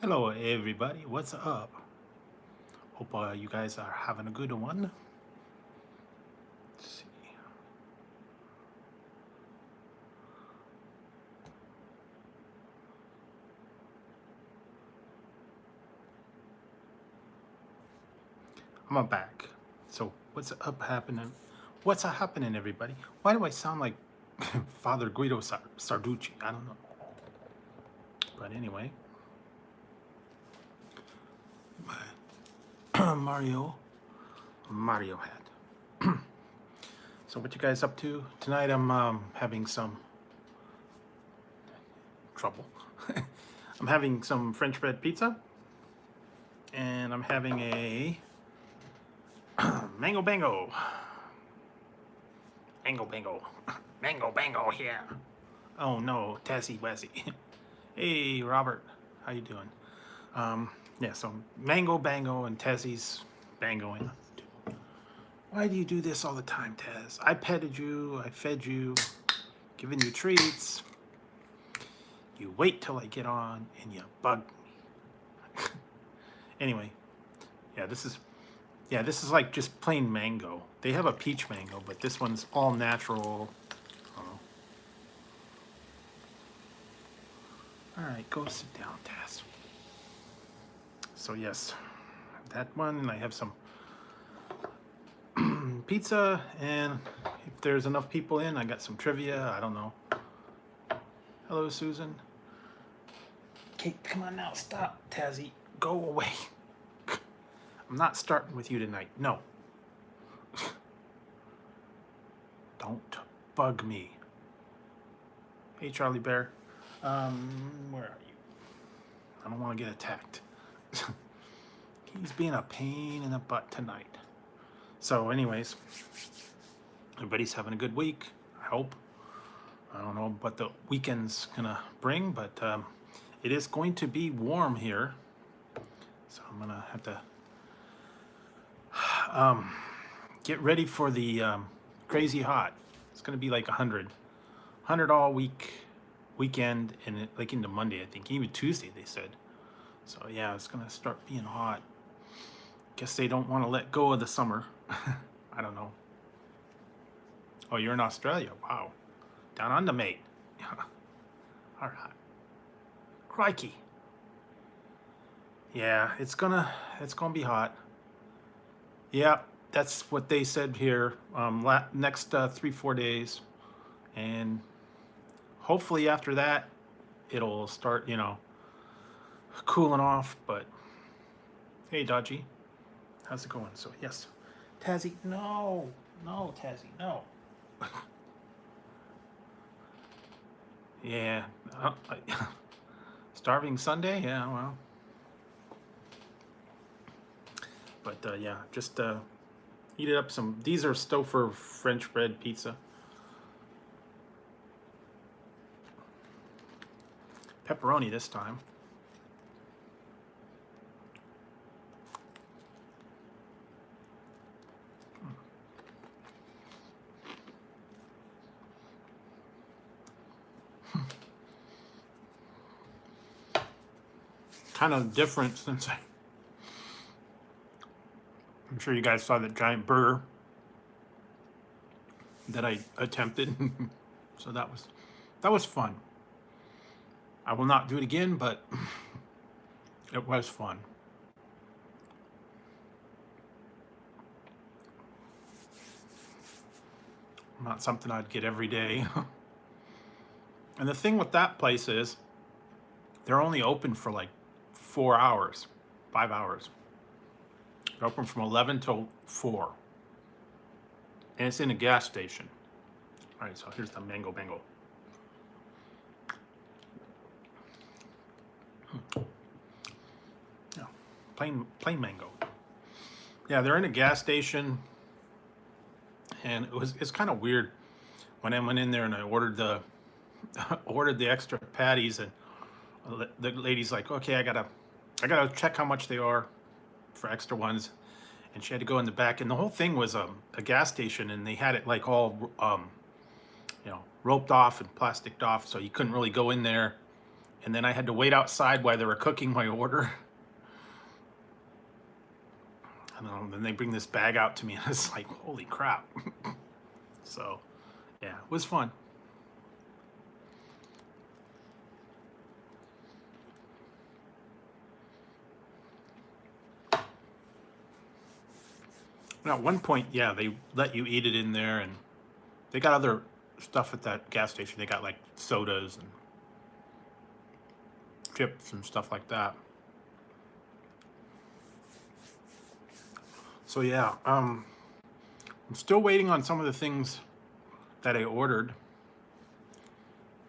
Hello, everybody. What's up? Hope you guys are having a good one. Let's see. I'm back. So, what's up happening? What's happening, everybody? Why do I sound like Father Guido Sarducci? I don't know. But anyway, Mario hat. So, what you guys up to tonight? I'm having some trouble. I'm having some French bread pizza, and I'm having a mango bango. Bango bango. Mango bango here. Oh no, Tassie Wazzy. Hey Robert, how you doing? Yeah, so mango bango and Tassie's bangoing. Why do you do this all the time, Taz? I petted you, I fed you, given you treats. You wait till I get on and you bug me. Anyway, yeah, this is like just plain mango. They have a peach mango, but this one's all natural. Oh. All right, go sit down, Taz. So yes, that one, and I have some pizza, and if there's enough people in, I got some trivia. I don't know. Hello, Susan. Kate, come on now, stop, Tazzy, go away. I'm not starting with you tonight. No. Don't bug me. Hey, Charlie Bear. Where are you? I don't want to get attacked. He's being a pain in the butt tonight. So, anyways, everybody's having a good week, I hope. I don't know what the weekend's gonna bring, but it is going to be warm here. So I'm gonna have to get ready for the crazy hot. It's gonna be like 100 all weekend, and like into Monday, I think, even Tuesday they said. So yeah, it's gonna start being hot. Guess they don't want to let go of the summer. I don't know. Oh, you're in Australia. Wow. Down under, mate. All right. Crikey. Yeah, it's gonna be hot. Yeah, that's what they said here. Next 3-4 days, and hopefully after that, it'll start, cooling off. But hey, Dodgy, how's it going? So yes, Tazzy, no, Tazzy, no. Yeah, starving Sunday. Yeah, well, but yeah, just heated up some. These are Stouffer French bread pizza. Pepperoni this time. Kind of different since I'm sure you guys saw that giant burger that I attempted. So that was fun. I will not do it again, but it was fun. Not something I'd get every day. And the thing with that place is they're only open for like 4 hours, 5 hours. They're open from 11 till 4. And it's in a gas station. All right, so here's the mango bango. Yeah, plain mango. Yeah, they're in a gas station, and it's kind of weird when I went in there and I ordered the extra patties, and the lady's like, okay, I gotta check how much they are for extra ones, and she had to go in the back, and the whole thing was a gas station, and they had it like all roped off and plasticed off, so you couldn't really go in there and then I had to wait outside while they were cooking my order. And then they bring this bag out to me, and it's like, holy crap. So, yeah, it was fun. Now, at one point, yeah, they let you eat it in there, and they got other stuff at that gas station. They got like sodas and chips and stuff like that. So yeah, I'm still waiting on some of the things that I ordered.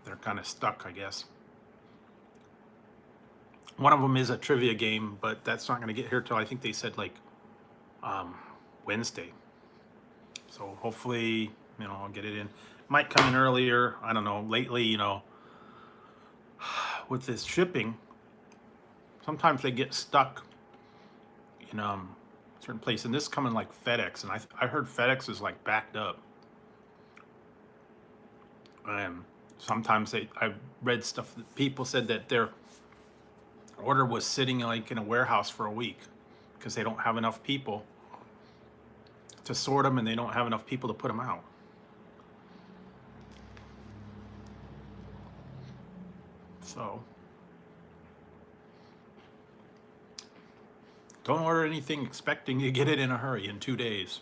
They're kind of stuck, I guess. One of them is a trivia game, but that's not going to get here till I think they said like Wednesday. So hopefully, I'll get it in. Might come in earlier. I don't know. Lately, with this shipping, sometimes they get stuck in certain place, and this is coming like FedEx, and I heard FedEx is like backed up. And sometimes I've read stuff that people said that their order was sitting like in a warehouse for a week because they don't have enough people to sort them, and they don't have enough people to put them out. So don't order anything expecting to get it in a hurry in 2 days.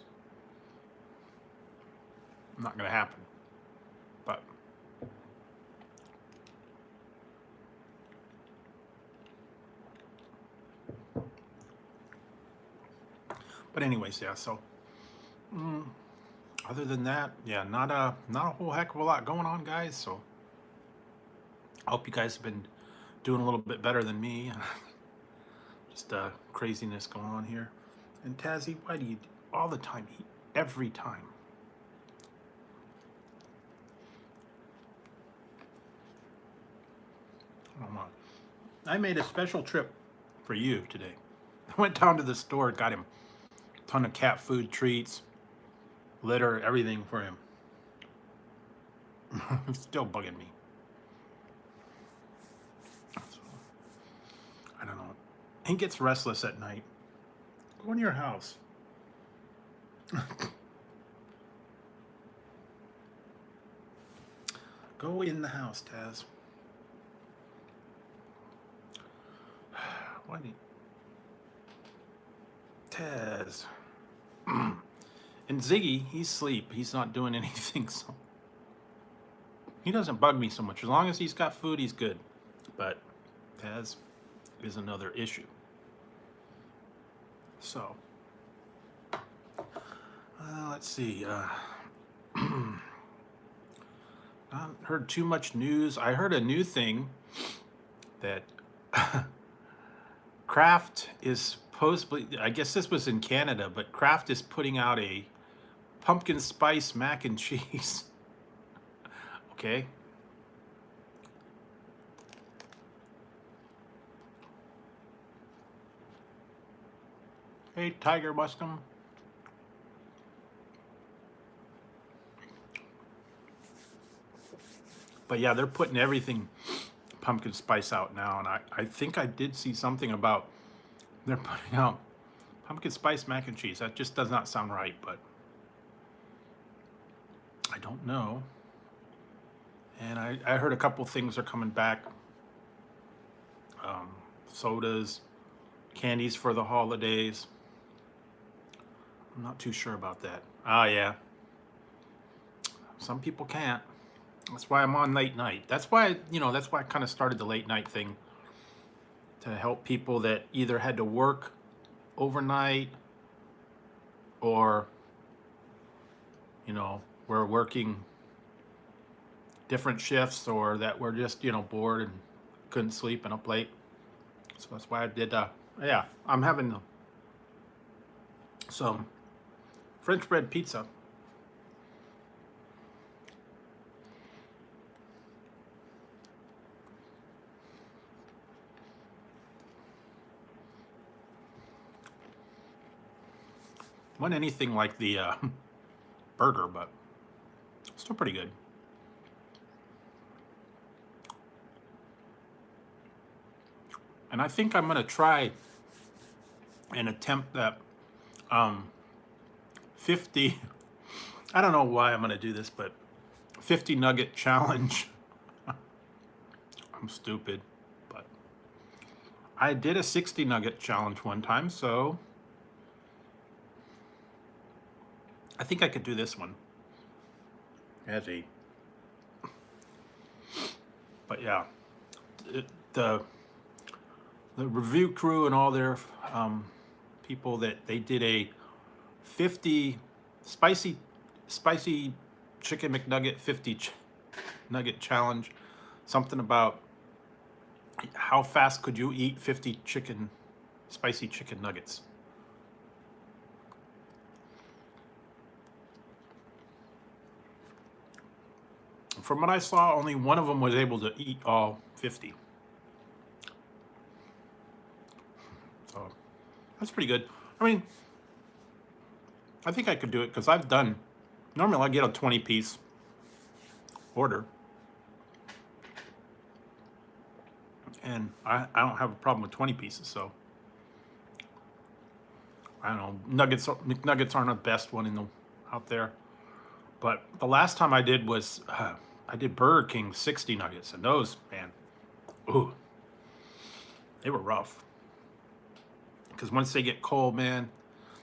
Not going to happen. But anyways, yeah, so other than that, yeah, not a whole heck of a lot going on, guys. So I hope you guys have been doing a little bit better than me. Just craziness going on here. And Tazzy, why do you all the time eat every time? I don't know. I made a special trip for you today. I went down to the store, got him a ton of cat food, treats, litter, everything for him. It's still bugging me. So, I don't know. He gets restless at night. Go in your house. Go in the house, Taz. Why do you... Taz. And Ziggy, he's asleep. He's not doing anything, so he doesn't bug me so much. As long as he's got food, he's good. But Taz is another issue. So, let's see. Not heard too much news. I heard a new thing that Kraft is supposedly, I guess this was in Canada, but Kraft is putting out a pumpkin spice mac and cheese. Okay. Hey, Tiger Muskum. But yeah, they're putting everything pumpkin spice out now, and I think I did see something about they're putting out pumpkin spice mac and cheese. That just does not sound right, but I don't know. And I heard a couple things are coming back. Sodas, candies for the holidays. I'm not too sure about that. Ah, yeah. Some people can't. That's why I'm on late night. That's why, that's why I kind of started the late night thing, to help people that either had to work overnight or, were working different shifts, or that were just, bored and couldn't sleep and up late. So that's why I did, yeah, I'm having some French bread pizza. Wasn't anything like the burger, but still pretty good. And I think I'm gonna try and attempt that 50. I don't know why I'm gonna do this, but 50 nugget challenge. I'm stupid, but I did a 60 nugget challenge one time, so I think I could do this one as a. But yeah, the review crew and all their people that they did a 50 spicy chicken McNugget 50 nugget challenge. Something about how fast could you eat 50 spicy chicken nuggets. From what I saw, only one of them was able to eat all 50. So that's pretty good. I mean, I think I could do it because I've done, normally I get a 20-piece order. And I don't have a problem with 20 pieces, so I don't know. McNuggets aren't the best one out there. But the last time I did was, I did Burger King 60 nuggets, and those, man, ooh, they were rough. Because once they get cold, man,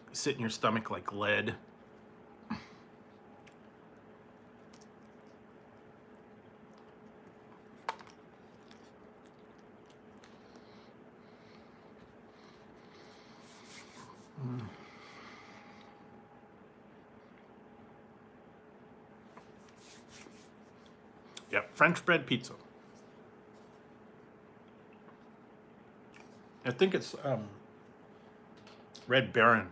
they sit in your stomach like lead. Yep, French bread pizza. I think it's Red Baron.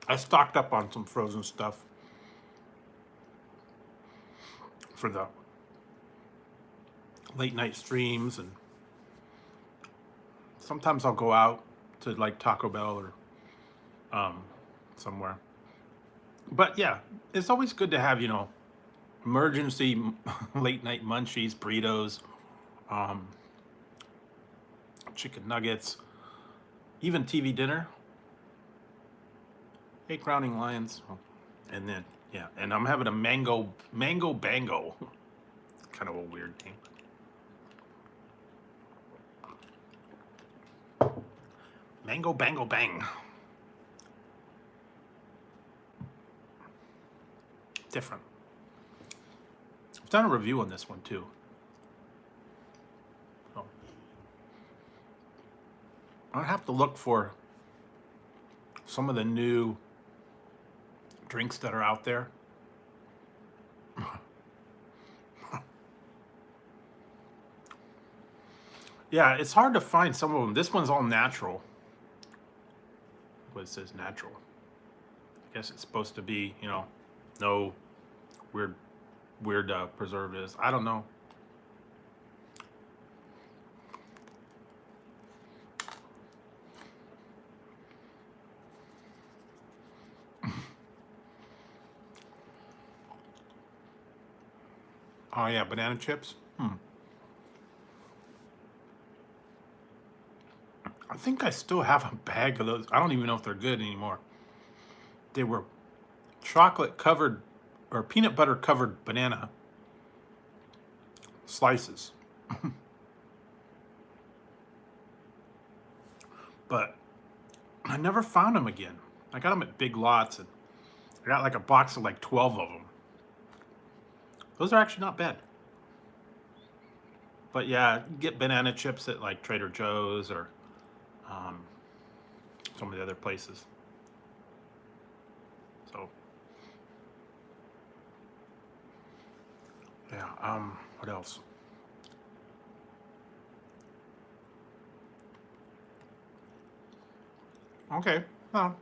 I stocked up on some frozen stuff for the late night streams, and sometimes I'll go out to like Taco Bell or somewhere. But yeah, it's always good to have, emergency late night munchies, burritos, chicken nuggets, even TV dinner. 8 crowning lions, and then yeah, and I'm having a mango bango. Kind of a weird thing. Mango bango bang. Different. I've done a review on this one too. So I'll have to look for some of the new drinks that are out there. Yeah, it's hard to find some of them. This one's all natural. What it says natural. I guess it's supposed to be, no weird preservatives. I don't know. Oh yeah, banana chips. I think I still have a bag of those. I don't even know if they're good anymore. They were chocolate covered or peanut butter covered banana slices. But I never found them again. I got them at Big Lots, and I got like a box of like 12 of them. Those are actually not bad. But yeah, you get banana chips at like Trader Joe's or some of the other places. So yeah, what else? Okay, well,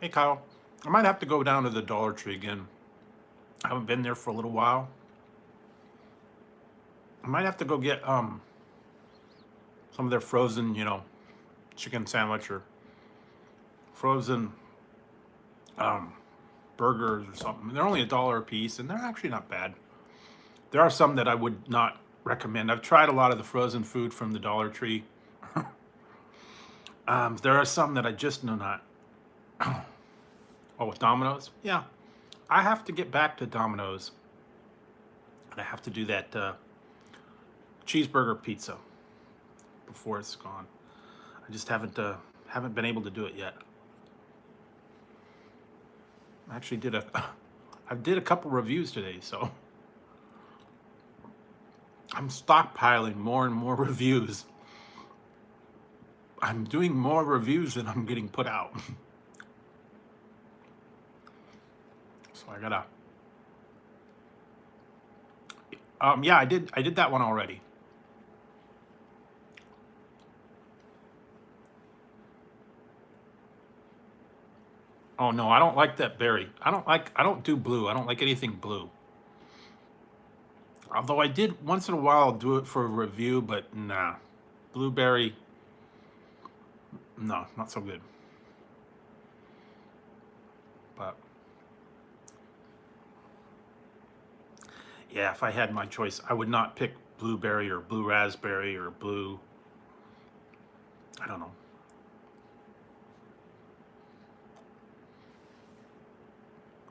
hey Kyle, I might have to go down to the Dollar Tree again. I haven't been there for a little while. I might have to go get some of their frozen, chicken sandwich or frozen burgers or something. They're only $1 a piece, and they're actually not bad. There are some that I would not recommend. I've tried a lot of the frozen food from the Dollar Tree. There are some that I just do not. Oh, with Domino's? Yeah. I have to get back to Domino's. I have to do that cheeseburger pizza before it's gone. I just haven't been able to do it yet. I actually I did a couple reviews today, so I'm stockpiling more and more reviews. I'm doing more reviews than I'm getting put out. So I gotta. Yeah, I did that one already. Oh no, I don't like that berry. I don't do blue. I don't like anything blue. Although I did once in a while do it for a review, but nah. Blueberry, no, not so good. But yeah, if I had my choice, I would not pick blueberry or blue raspberry or blue, I don't know.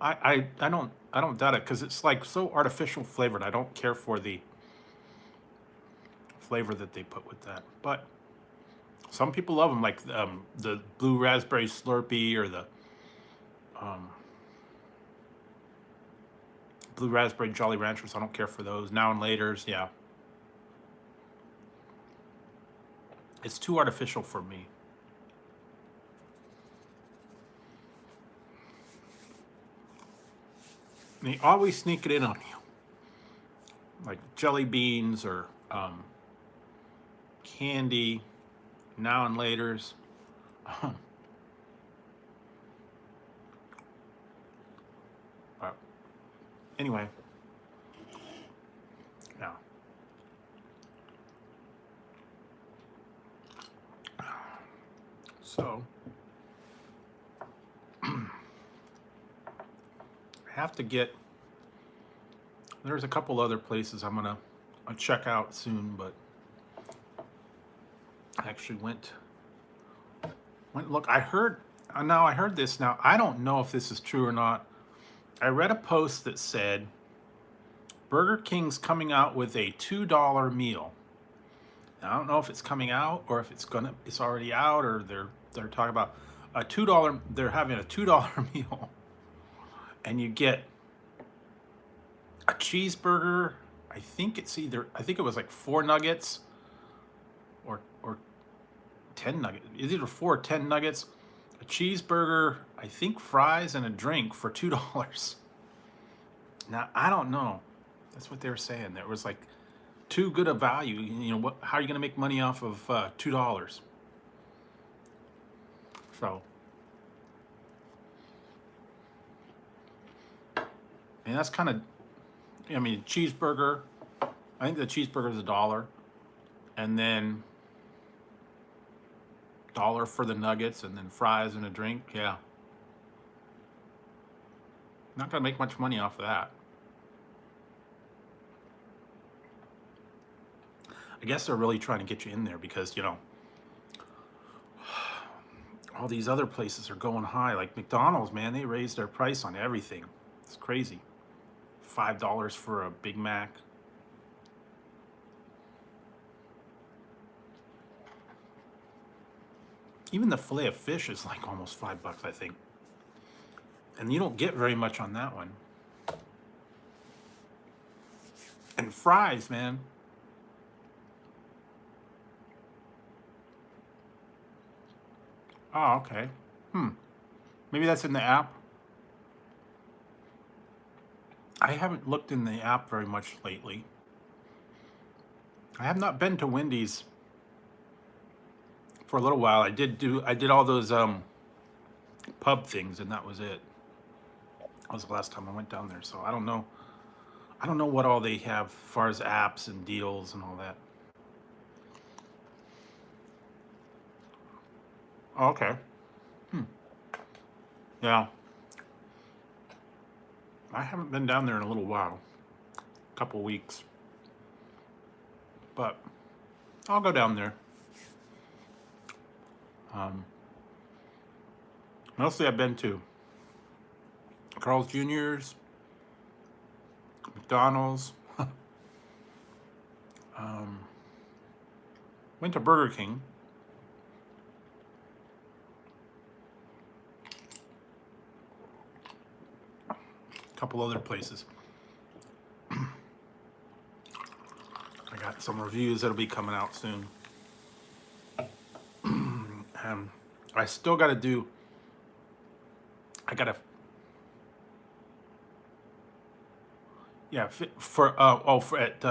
I don't doubt it because it's like so artificial flavored. I don't care for the flavor that they put with that. But some people love them, like the blue raspberry Slurpee or the blue raspberry Jolly Ranchers. I don't care for those. Now and Laters, yeah. It's too artificial for me. And they always sneak it in on you, like jelly beans or candy, now and laters. But anyway, yeah. So I have to get. There's a couple other places I'm gonna check out soon, but I actually went look. I heard now. I heard this now. I don't know if this is true or not. I read a post that said Burger King's coming out with a $2 meal. Now, I don't know if it's coming out or if it's already out, or they're talking about a $2. They're having a $2 meal, and you get a cheeseburger. I think it was like 4 nuggets or 10 nuggets. It's either 4 or 10 nuggets, a cheeseburger, I think fries, and a drink for $2. Now, I don't know. That's what they were saying. There was like too good a value. You know, how are you going to make money off of $2? So, and that's kind of, I mean, cheeseburger. I think the cheeseburger is $1, and then $1 for the nuggets, and then fries and a drink. Yeah, not gonna make much money off of that. I guess they're really trying to get you in there because, you know, all these other places are going high. Like McDonald's, man, they raised their price on everything. It's crazy. $5 for a Big Mac. Even the fillet of fish is like almost $5, I think. And you don't get very much on that one. And fries, man. Oh, okay. Maybe that's in the app. I haven't looked in the app very much lately. I have not been to Wendy's for a little while. I did all those pub things, and that was it. That was the last time I went down there. So I don't know what all they have as far as apps and deals and all that. Oh, okay. Yeah. I haven't been down there in a little while. couple weeks. But I'll go down there. Mostly I've been to Carl's Jr.'s, McDonald's, went to Burger King. A couple other places. I got some reviews that'll be coming out soon. I still got to do. I gotta. Yeah, for at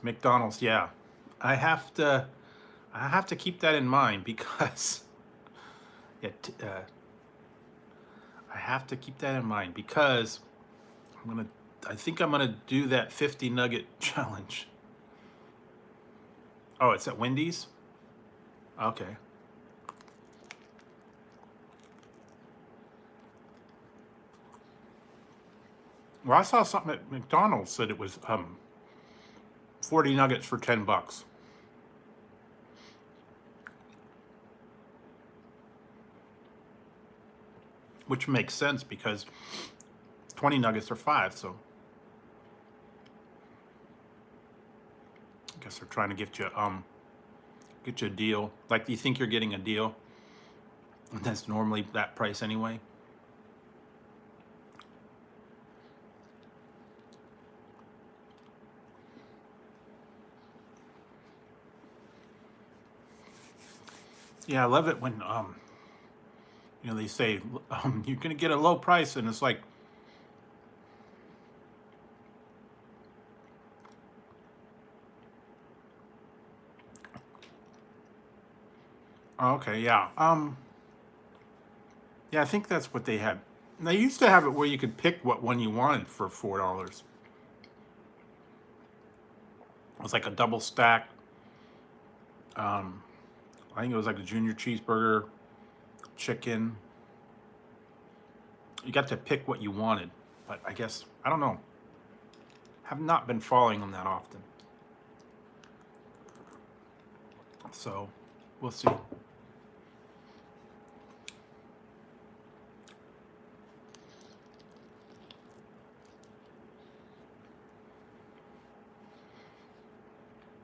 McDonald's. Yeah, I have to keep that in mind because I have to keep that in mind because I think I'm gonna do that 50 nugget challenge. Oh, it's at Wendy's? Okay. Well, I saw something at McDonald's said it was 40 nuggets for $10. Which makes sense because 20 nuggets are $5, so I guess they're trying to get you a deal. Like you think you're getting a deal, and that's normally that price anyway. Yeah, I love it when they say you're gonna get a low price, and it's like, okay, yeah, yeah, I think that's what they had. They used to have it where you could pick what one you wanted for $4. It was like a double stack. I think it was like a junior cheeseburger, chicken. You got to pick what you wanted, but I guess, I don't know. Have not been following them that often. So, we'll see.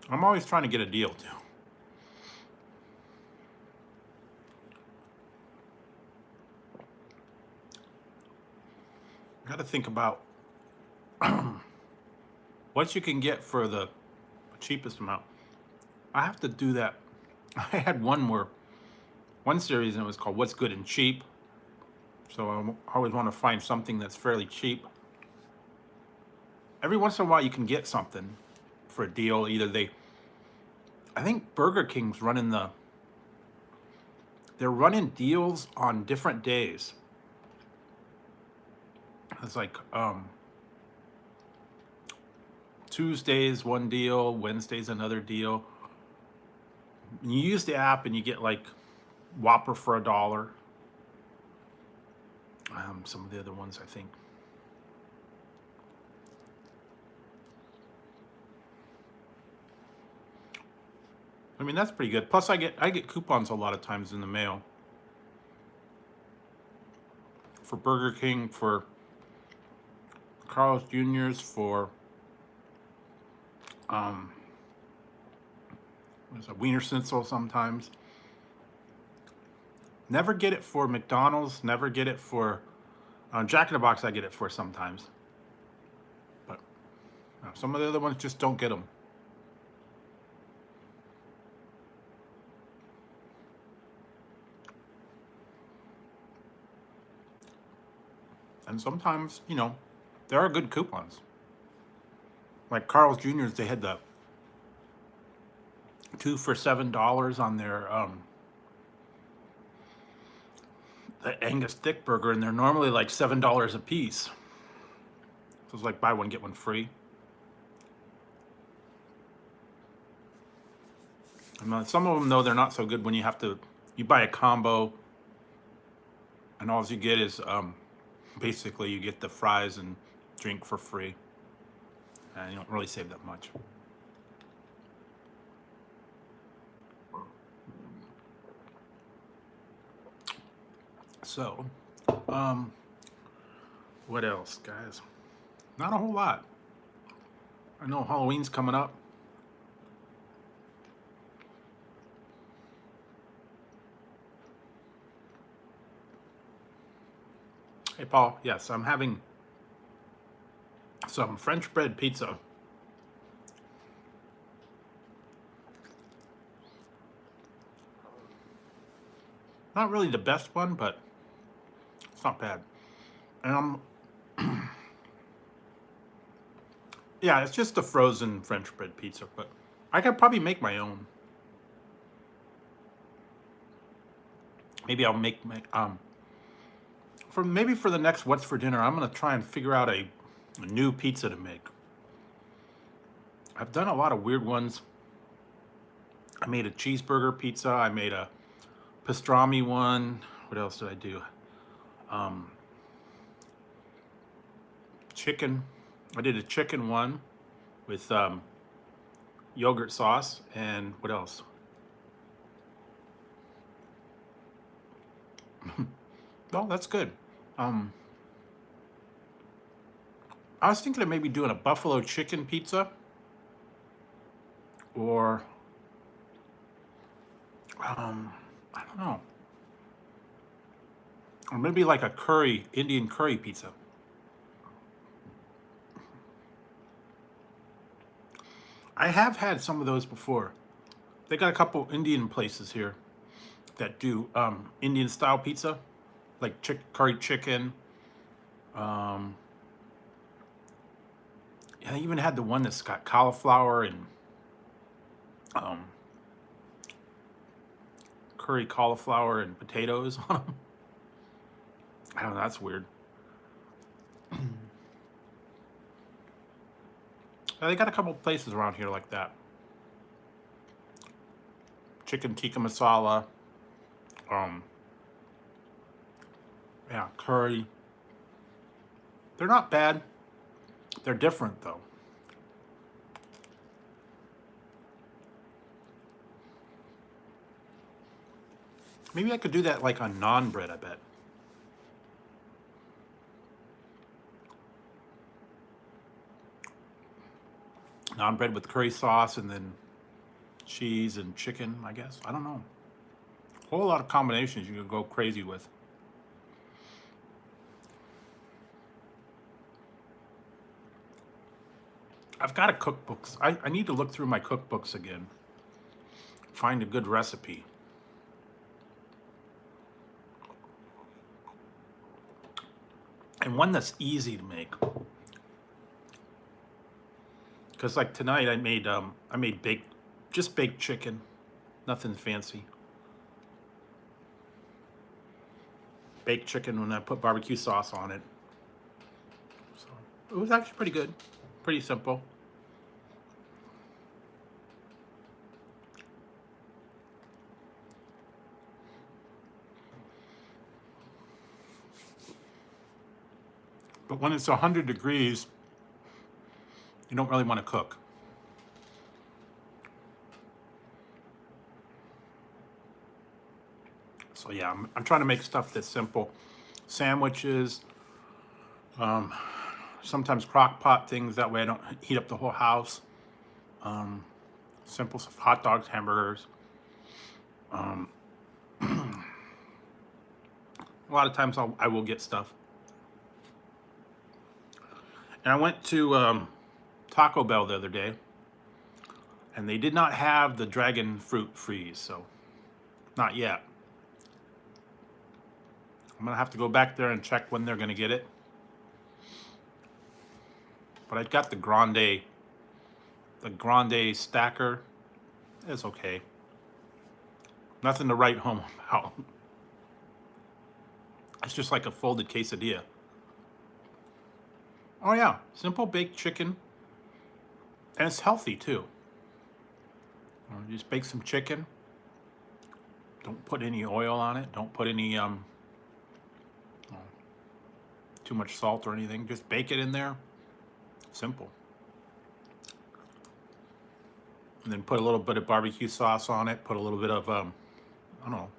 I'm always trying to get a deal too. Got to think about what you can get for the cheapest amount. I have to do that. I had one series and it was called What's Good and Cheap. So I always want to find something that's fairly cheap. Every once in a while you can get something for a deal. I think Burger King's they're running deals on different days. It's like Tuesdays one deal, Wednesdays another deal. And you use the app and you get like Whopper for $1. Some of the other ones, I think. I mean, that's pretty good. Plus I get coupons a lot of times in the mail. For Burger King, for Carl's Jr.'s, for there's a Wiener Schnitzel sometimes. Never get it for McDonald's. Never get it for Jack in the Box. I get it for sometimes, but some of the other ones just don't get them. And sometimes, there are good coupons. Like Carl's Jr.'s, they had the 2 for $7 on their the Angus thick burger, and they're normally like $7 a piece. So it's like buy one get one free. And some of them though, they're not so good when you buy a combo, and all you get is basically you get the fries and drink for free. and you don't really save that much. So, what else, guys? Not a whole lot. I know Halloween's coming up. Hey, Paul. Yes, I'm having some French bread pizza. Not really the best one, but it's not bad. And yeah, it's just a frozen French bread pizza, but I could probably make my own. Maybe I'll make my for the next What's for Dinner, I'm gonna try and figure out a new pizza to make. I've done a lot of weird ones. I made a cheeseburger pizza. I made a pastrami one. What else did I do? Chicken. I did a chicken one with yogurt sauce, and what else? Well, that's good. I was thinking of maybe doing a buffalo chicken pizza, or I don't know, or maybe like a Indian curry pizza. I have had some of those before. They got a couple Indian places here that do Indian style pizza, like curry chicken. I even had the one that's got cauliflower and curry cauliflower and potatoes on them. I don't know, that's weird. They got a couple places around here like that. Chicken tikka masala. Yeah, curry. They're not bad. They're different though. Maybe I could do that like on naan bread, I bet. Naan bread with curry sauce and then cheese and chicken, I guess. I don't know. A whole lot of combinations you could go crazy with. I've got a cookbook. I need to look through my cookbooks again. Find a good recipe. And one that's easy to make. Because like tonight I made just baked chicken. Nothing fancy. Baked chicken when I put barbecue sauce on it. So it was actually pretty good. Pretty simple. But when it's 100 degrees, you don't really want to cook. So yeah, I'm trying to make stuff that's simple. Sandwiches, sometimes crock pot things, that way I don't heat up the whole house. Simple stuff, hot dogs, hamburgers. A lot of times I will get stuff. And I went to Taco Bell the other day, and they did not have the dragon fruit freeze, so not yet. I'm gonna have to go back there and check when they're gonna get it. But I got the grande stacker. It's okay. Nothing to write home about. It's just like a folded quesadilla. Oh yeah, simple baked chicken. And it's healthy too. You just bake some chicken. Don't put any oil on it. Don't put any too much salt or anything. Just bake it in there. Simple. and then put a little bit of barbecue sauce on it. Put a little bit of I don't know,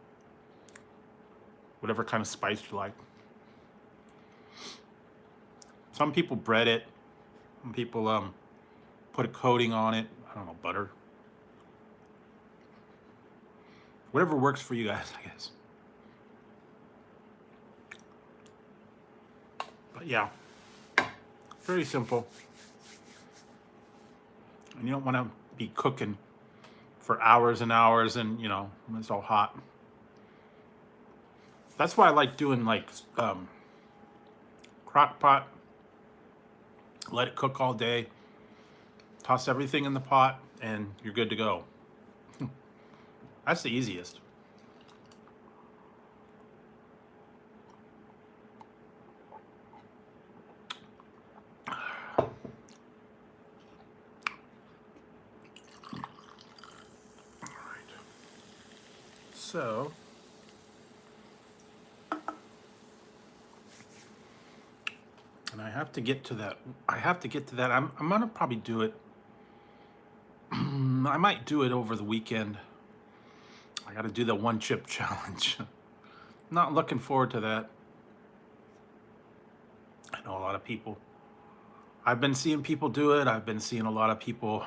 whatever kind of spice you like. Some people bread it. Some people put a coating on it. I don't know, butter. Whatever works for you guys, I guess. But yeah, very simple. And you don't want to be cooking for hours and hours, and you know, when it's all hot. That's why I like doing like crock pot. Let it cook all day. Toss everything in the pot, and you're good to go. That's the easiest. So, and I have to get to that. I'm gonna probably do it. I might do it over the weekend. I got to do the one chip challenge. Not looking forward to that. I know a lot of people. I've been seeing people do it. I've been seeing a lot of people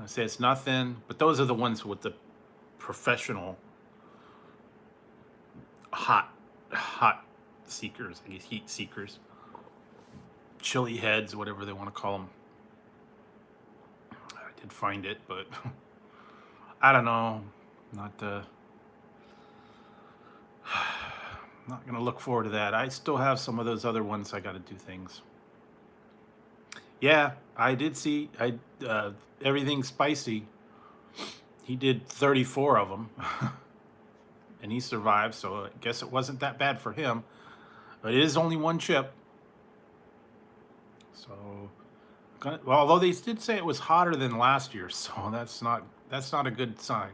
say it's nothing, but those are the ones with the professional hot seekers, I guess, heat seekers, chili heads, whatever they want to call them. I did find it, but I don't know. Not gonna look forward to that. I still have some of those other ones. I got to do things. Yeah, I did see. Everything spicy. He did 34 of them, and he survived. So I guess it wasn't that bad for him. But it is only one chip. So, well, although they did say it was hotter than last year, so that's not a good sign.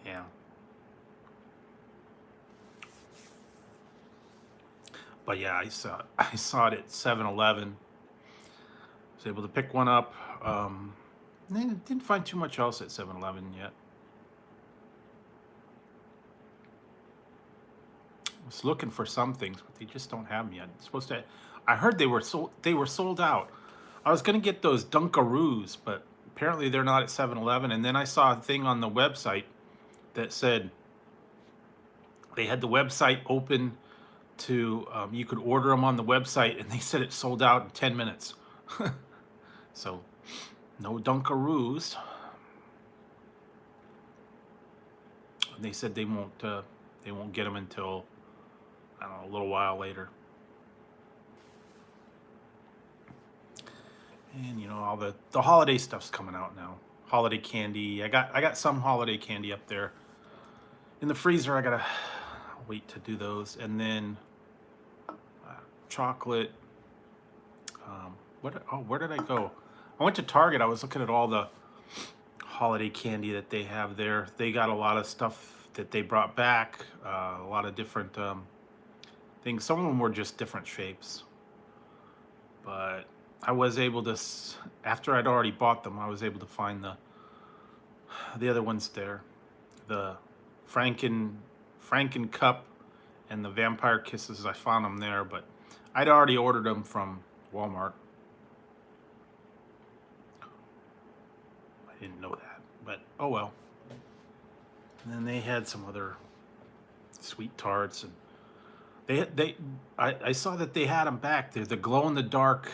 Yeah. But yeah, I saw it at 7-Eleven. Was able to pick one up. Didn't find too much else at 7-Eleven yet. Was looking for some things, but they just don't have them yet. It's supposed to. I heard they were sold out. I was gonna get those Dunkaroos, but apparently they're not at 7-Eleven. And then I saw a thing on the website that said they had the website open to you could order them on the website, and they said it sold out in 10 minutes. So no Dunkaroos. They said they won't get them until, I don't know, a little while later. And you know, all the holiday stuff's coming out now. Holiday candy. I got some holiday candy up there in the freezer. I gotta wait to do those. And then chocolate. Where did I go? I went to Target. I was looking at all the holiday candy that they have there. They got a lot of stuff that they brought back. A lot of different things. Some of them were just different shapes. But I was able to, after I'd already bought them, I was able to find the other ones there. The Franken Cup and the Vampire Kisses. I found them there, but I'd already ordered them from Walmart. I didn't know that, but oh well. And then they had some other sweet tarts, and I saw that they had them back. They're the glow-in-the-dark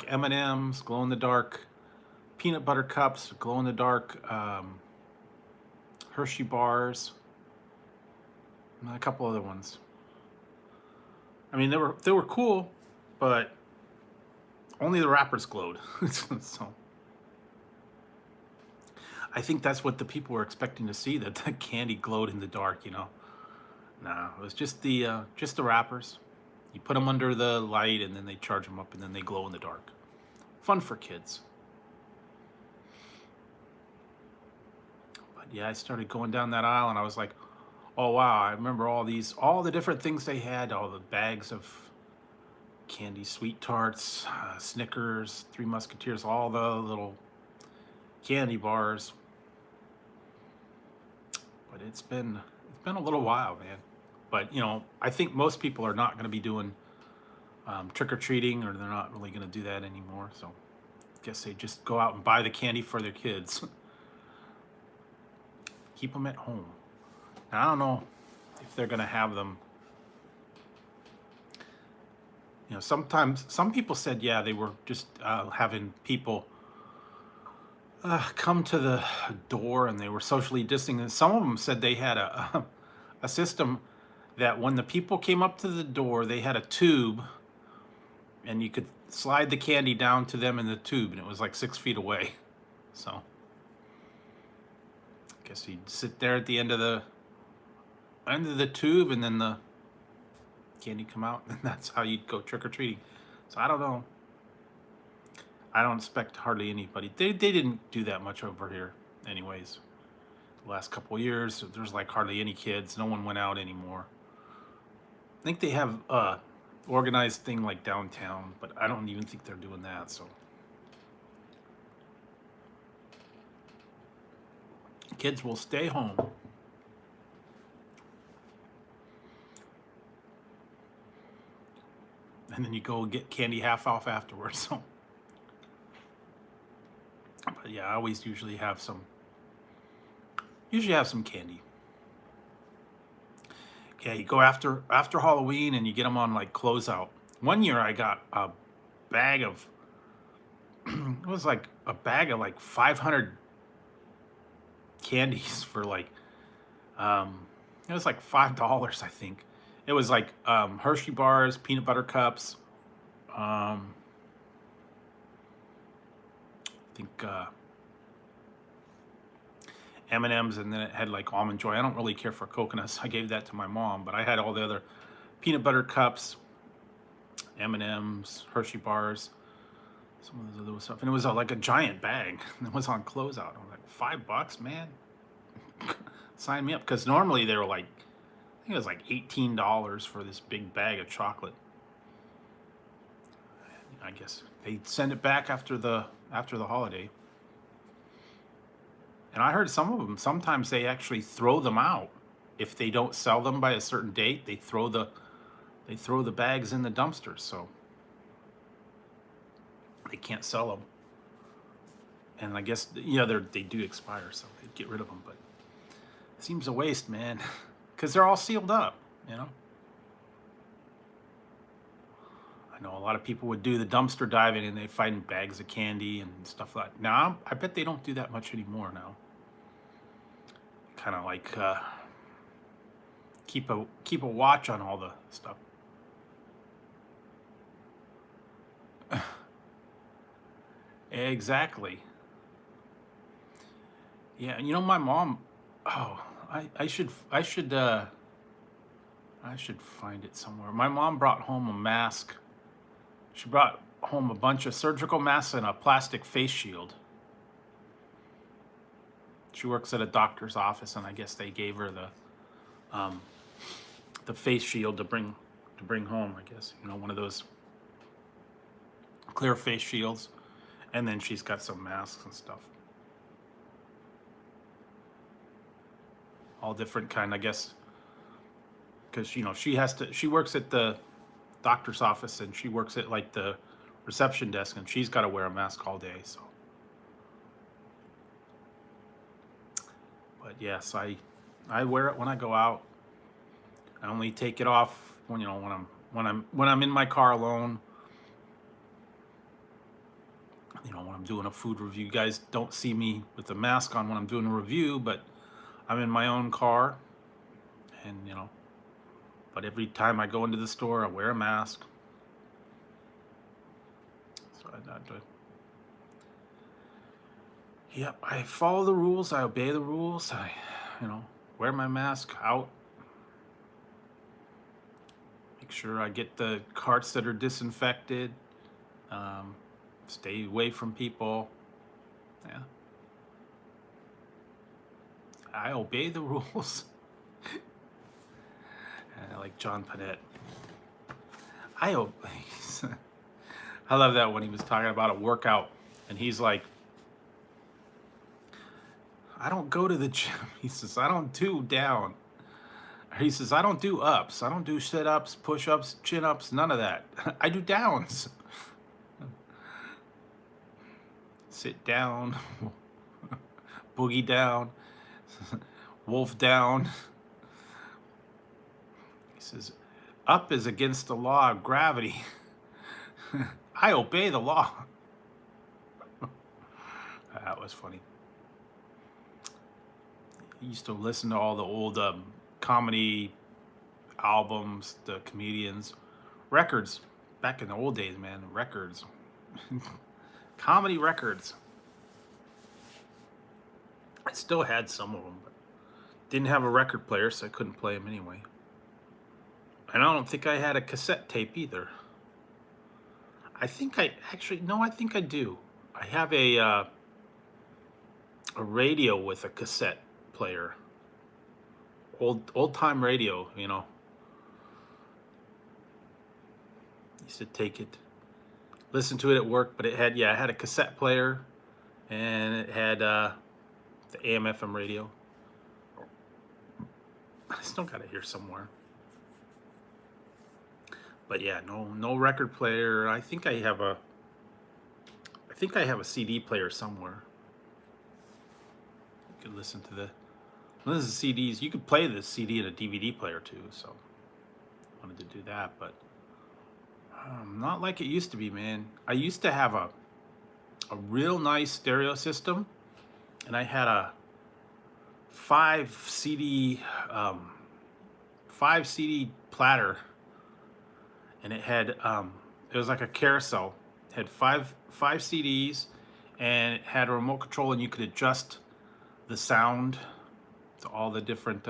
M&Ms, glow-in-the-dark peanut butter cups, glow-in-the-dark Hershey bars, and a couple other ones. I mean, they were cool, but only the wrappers glowed. So I think that's what the people were expecting to see, that the candy glowed in the dark, you know. No, it was just the wrappers. You put them under the light, and then they charge them up, and then they glow in the dark. Fun for kids. But yeah, I started going down that aisle, and I was like, oh wow, I remember all the different things they had, all the bags of candy, Sweet Tarts, Snickers, Three Musketeers, all the little candy bars. But it's been a little while, man. But you know, I think most people are not going to be doing trick-or-treating, or they're not really going to do that anymore. So I guess they just go out and buy the candy for their kids. Keep them at home. Now, I don't know if they're going to have them. You know, sometimes some people said, yeah, they were just having people come to the door and they were socially distancing. And some of them said they had a system that when the people came up to the door, they had a tube and you could slide the candy down to them in the tube, and it was like 6 feet away. So I guess you'd sit there at the end of the tube, and then the candy come out, and that's how you'd go trick-or-treating. So I don't know. I don't expect hardly anybody. They didn't do that much over here anyways. The last couple of years, there's like hardly any kids. No one went out anymore. I think they have organized thing like downtown, but I don't even think they're doing that. So kids will stay home. And then you go get candy half off afterwards. So, but yeah, I always usually have some candy. Yeah, you go after Halloween and you get them on like closeout. One year I got a bag of it was like a bag of like 500 candies for like it was like $5, I think. It was like Hershey bars, peanut butter cups, I think M&Ms, and then it had like Almond Joy. I don't really care for coconuts. I gave that to my mom, but I had all the other peanut butter cups, M&Ms, Hershey bars, some of those other stuff. And it was like a giant bag. And it was on closeout. I was like, $5, man? Sign me up. Because normally they were like, I think it was like $18 for this big bag of chocolate. I guess they send it back after the holiday. And I heard some of them, sometimes they actually throw them out. If they don't sell them by a certain date, they throw the bags in the dumpsters, so they can't sell them. And I guess, you know, they do expire, so they get rid of them. But it seems a waste, man, because they're all sealed up, you know. I know a lot of people would do the dumpster diving and they find bags of candy and stuff like that. Now, I bet they don't do that much anymore now. Kind of like keep a watch on all the stuff. Exactly. Yeah, you know, my mom. Oh, I should find it somewhere. My mom brought home a mask. She brought home a bunch of surgical masks and a plastic face shield. She works at a doctor's office, and I guess they gave her the face shield to bring home. I guess, you know, one of those clear face shields, and then she's got some masks and stuff, all different kind, I guess, because you know she works at the doctor's office, and she works at like the reception desk, and she's got to wear a mask all day. So. But yes, I wear it when I go out. I only take it off when, you know, when I'm in my car alone. You know, when I'm doing a food review. You guys don't see me with the mask on when I'm doing a review, but I'm in my own car, and you know. But every time I go into the store, I wear a mask. So Yep, I follow the rules. I obey the rules. I, you know, wear my mask out. Make sure I get the carts that are disinfected. Stay away from people. Yeah. I obey the rules. I like John Panette. I hope. I love that when he was talking about a workout, and he's like, I don't go to the gym. He says, I don't do down. He says, I don't do ups. I don't do sit-ups, push-ups, chin-ups, none of that. I do downs. Sit down, boogie down, wolf down. He says, up is against the law of gravity. I obey the law. That was funny. I used to listen to all the old comedy albums, the comedians, records. Back in the old days, man, records. Comedy records. I still had some of them, but didn't have a record player, so I couldn't play them anyway. And I don't think I had a cassette tape either. I think I actually, no, I think I do. I have a radio with a cassette player. Old time radio, you know. Used to take it, listen to it at work, but it had, yeah, it had a cassette player, and it had the AM/FM radio. I still got it here somewhere. But yeah, no record player. I think I have a CD player somewhere. You could listen to the CDs. You could play this CD in a DVD player too. So I wanted to do that, but not like it used to be, man. I used to have a real nice stereo system, and I had a 5 CD platter, and it had it was like a carousel. It had five CDs, and it had a remote control, and you could adjust the sound to all the different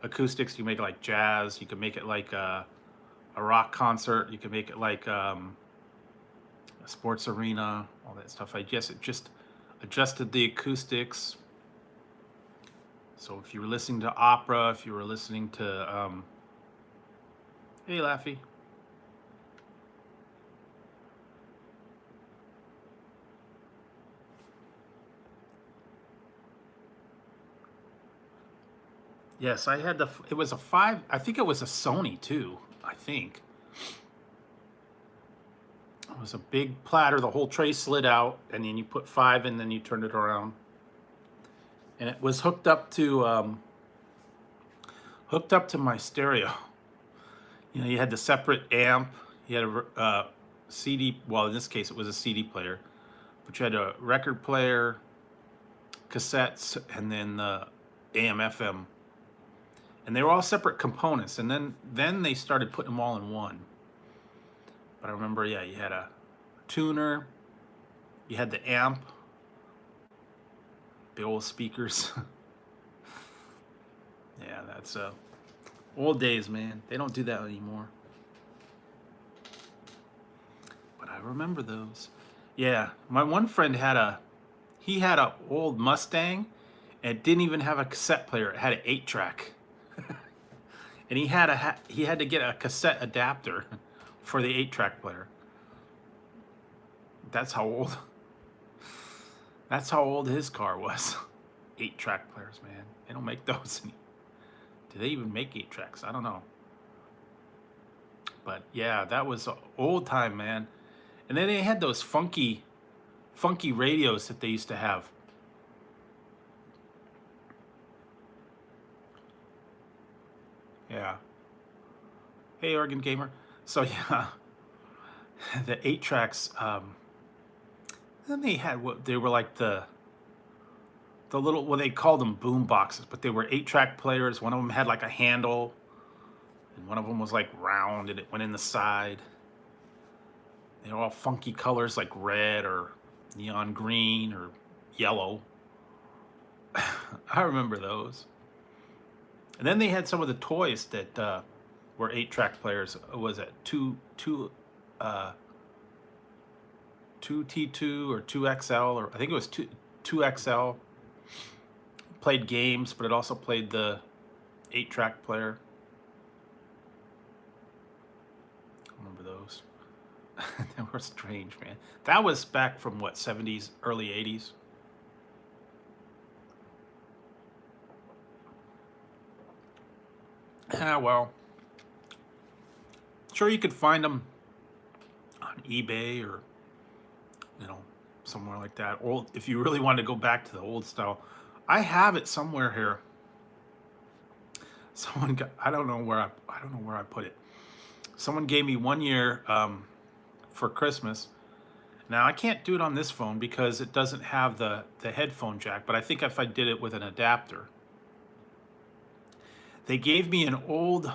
acoustics. You make it like jazz. You could make it like a rock concert. You could make it like a sports arena, all that stuff. I guess it just adjusted the acoustics. So if you were listening to opera, if you were listening to hey Laffy. Yes, I had it was a 5, I think it was a Sony too, I think. It was a big platter, the whole tray slid out, and then you put 5 and then you turned it around. And it was hooked up to my stereo. You know, you had the separate amp, you had a CD, well in this case it was a CD player, but you had a record player, cassettes, and then the AM/FM. And they were all separate components, and then they started putting them all in one. But I remember, yeah, you had a tuner, you had the amp, the old speakers. Yeah, that's old days, man. They don't do that anymore. But I remember those. Yeah, my one friend had a old Mustang, and it didn't even have a cassette player. It had an 8-track. And he had to get a cassette adapter for the 8-track player. That's how old his car was. 8-track players, man. They don't make those anymore. Do they even make 8-tracks? I don't know. But yeah, that was old time, man. And then they had those funky radios that they used to have. Yeah. Hey, Oregon Gamer. So yeah, the 8-tracks. Then they had they were like the little, well, they called them boom boxes, but they were 8-track players. One of them had like a handle, and one of them was like round, and it went in the side. They were all funky colors, like red or neon green or yellow. I remember those. And then they had some of the toys that were 8-track players. Was it 2T2 or 2XL, or I think it was 2XL. Played games, but it also played the 8-track player. They were strange, man. That was back from what, 70s, early 80s? Yeah, well, sure you could find them on eBay or, you know, somewhere like that. Or if you really wanted to go back to the old style. I have it somewhere here. Someone got, I don't know where I put it. Someone gave me 1 year for Christmas. Now I can't do it on this phone because it doesn't have the headphone jack, but I think if I did it with an adapter. They gave me an old,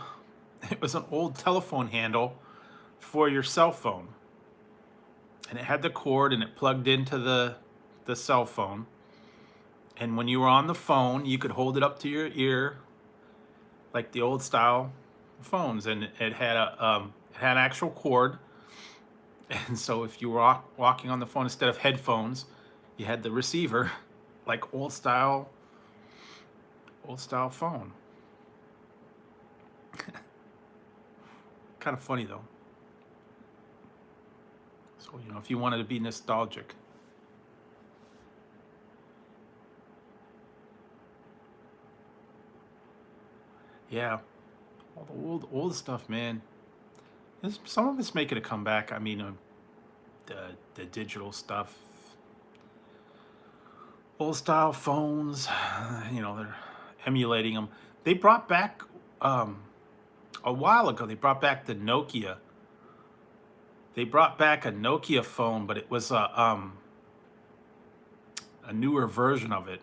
it was an old telephone handle for your cell phone. And it had the cord and it plugged into the cell phone. And when you were on the phone, you could hold it up to your ear like the old style phones, and it had an actual cord. And so if you were walking on the phone instead of headphones, you had the receiver, like old style phone. Kind of funny though. So, you know, if you wanted to be nostalgic. Yeah, all the old stuff, man. Some of it's making a comeback. I mean, the digital stuff, old style phones. You know, they're emulating them. They brought back a while ago. They brought back the Nokia. They brought back a Nokia phone, but it was a newer version of it,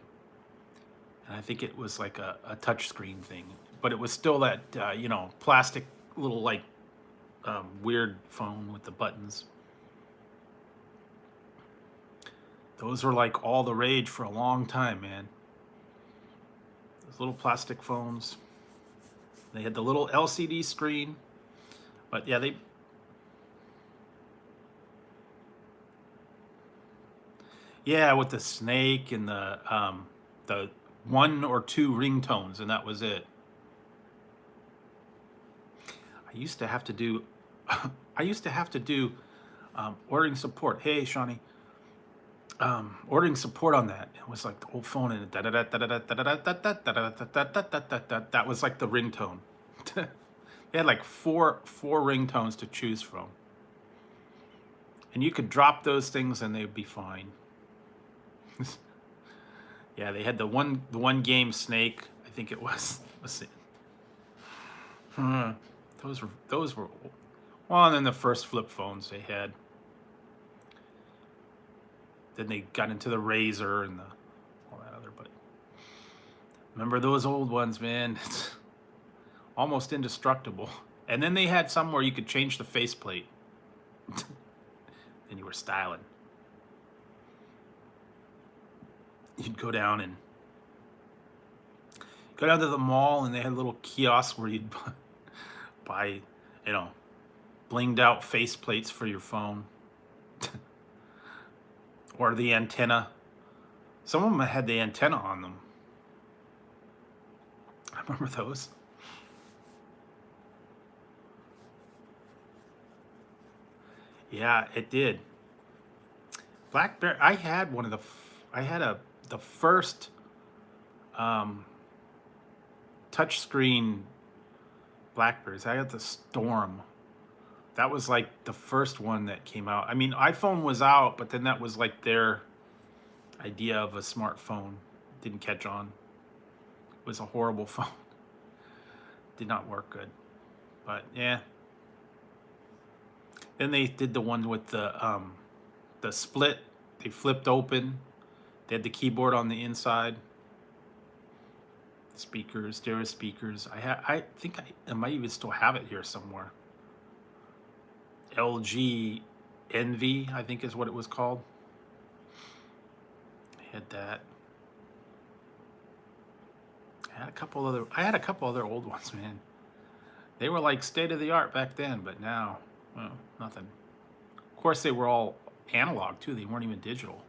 and I think it was like a touchscreen thing. But it was still that you know, plastic little like weird phone with the buttons. Those were like all the rage for a long time, man. Those little plastic phones. They had the little LCD screen, but yeah, yeah, with the snake and the 1 or 2 ringtones, and that was it. I used to have to do ordering support. Hey, Shawnee. Ordering support on that. It was like the old phone and that was like the ringtone. They had like four ringtones to choose from. And you could drop those things and they'd be fine. Yeah, they had the one game Snake, I think it was. Let's see. Those were well, and then the first flip phones they had. Then they got into the Razor and all that other, but remember those old ones, man? It's almost indestructible. And then they had some where you could change the faceplate. And you were styling. You'd go down to the mall, and they had little kiosks where you'd buy, you know, blinged out faceplates for your phone. Or the antenna. Some of them had the antenna on them. I remember those. Yeah, it did. BlackBerry. I had one of the first touchscreen Blackberries. I had the Storm. That was like the first one that came out. I mean, iPhone was out, but then that was like their idea of a smartphone. Didn't catch on. It was a horrible phone. Did not work good. But yeah. Then they did the one with the split. They flipped open. They had the keyboard on the inside. Speakers, stereo speakers. I think I might even still have it here somewhere. LG Envy, I think is what it was called. I had that. I had a couple other old ones, man. They were like state of the art back then, but now, well, nothing. Of course, they were all analog too. They weren't even digital.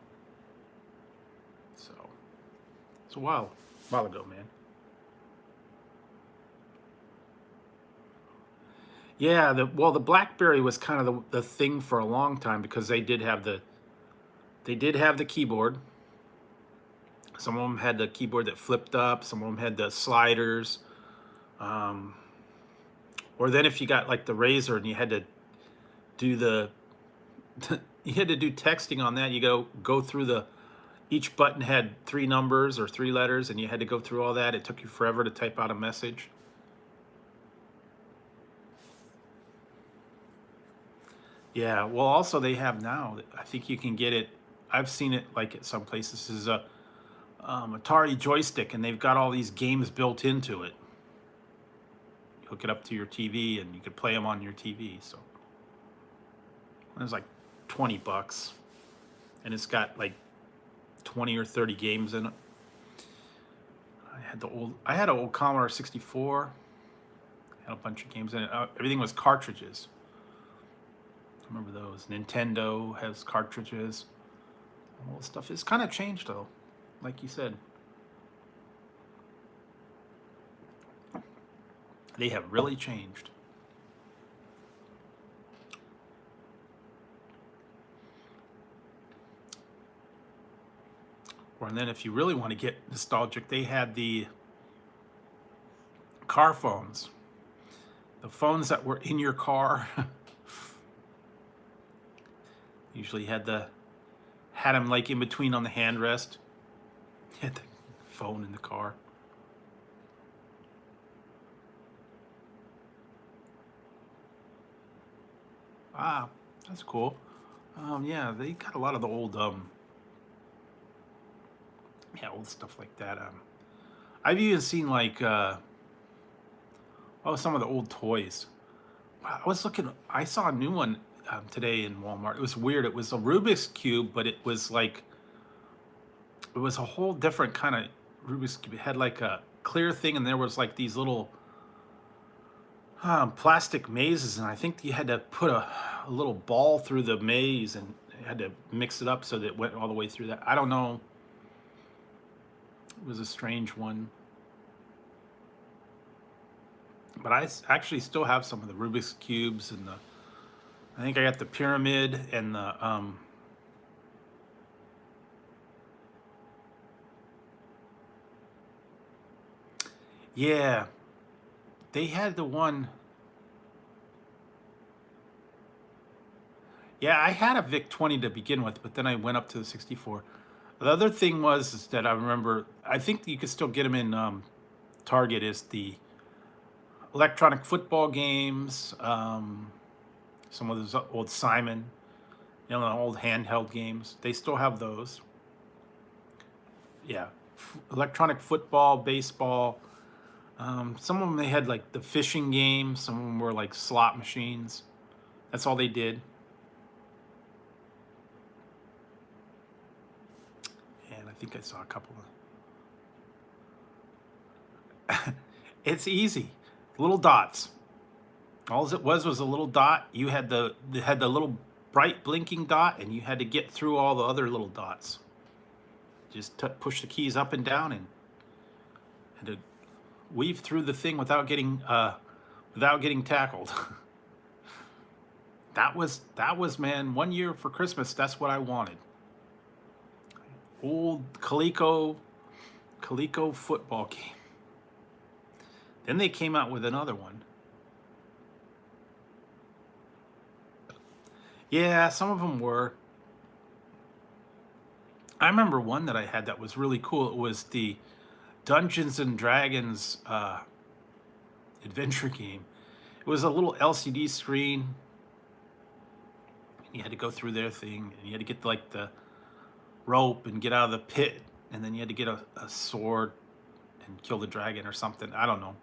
So it's a while ago, man. Yeah, the BlackBerry was kind of the thing for a long time because they did have the keyboard. Some of them had the keyboard that flipped up. Some of them had the sliders. Um, or then if you got like the Razor and you had to do the you had to do texting on that, you go through the each button had 3 numbers or 3 letters, and you had to go through all that. It took you forever to type out a message. Yeah, well, also they have now. I think you can get it. I've seen it like at some places. This is a Atari joystick, and they've got all these games built into it. You hook it up to your TV, and you could play them on your TV. So it was like $20, and it's got like 20 or 30 games in it. I had an old Commodore 64. Had a bunch of games in it. Everything was cartridges. I remember those. Nintendo has cartridges. All this stuff. It's kind of changed though, like you said. They have really changed. And then if you really want to get nostalgic, they had the car phones. The phones that were in your car. Usually had them like in between on the handrest. You had the phone in the car. Ah, that's cool. Yeah, they got a lot of the old old stuff like that. I've even seen like some of the old toys. I saw a new one today in Walmart. It was weird. It was a Rubik's Cube, but it was a whole different kind of Rubik's Cube. It had like a clear thing, and there was like these little plastic mazes, and I think you had to put a little ball through the maze, and you had to mix it up so that it went all the way through that. I don't know. It was a strange one. But I actually still have some of the Rubik's Cubes, and I think I got the pyramid and the yeah, they had the one. Yeah, I had a VIC-20 to begin with, but then I went up to the 64. The other thing is that I remember, I think you could still get them in Target, is the electronic football games, some of those old Simon, the old handheld games. They still have those. Yeah, electronic football, baseball. Some of them they had like the fishing games. Some of them were like slot machines. That's all they did. And I think I saw a couple of. It's easy, little dots. All it was a little dot. You had the little bright blinking dot, and you had to get through all the other little dots. Just push the keys up and down, and had to weave through the thing without getting tackled. That was man. One year for Christmas, that's what I wanted. Old Coleco football game. Then they came out with another one. Yeah, some of them were. I remember one that I had that was really cool. It was the Dungeons and Dragons adventure game. It was a little LCD screen. You had to go through their thing, and you had to get like the rope and get out of the pit, and then you had to get a sword and kill the dragon or something. I don't know.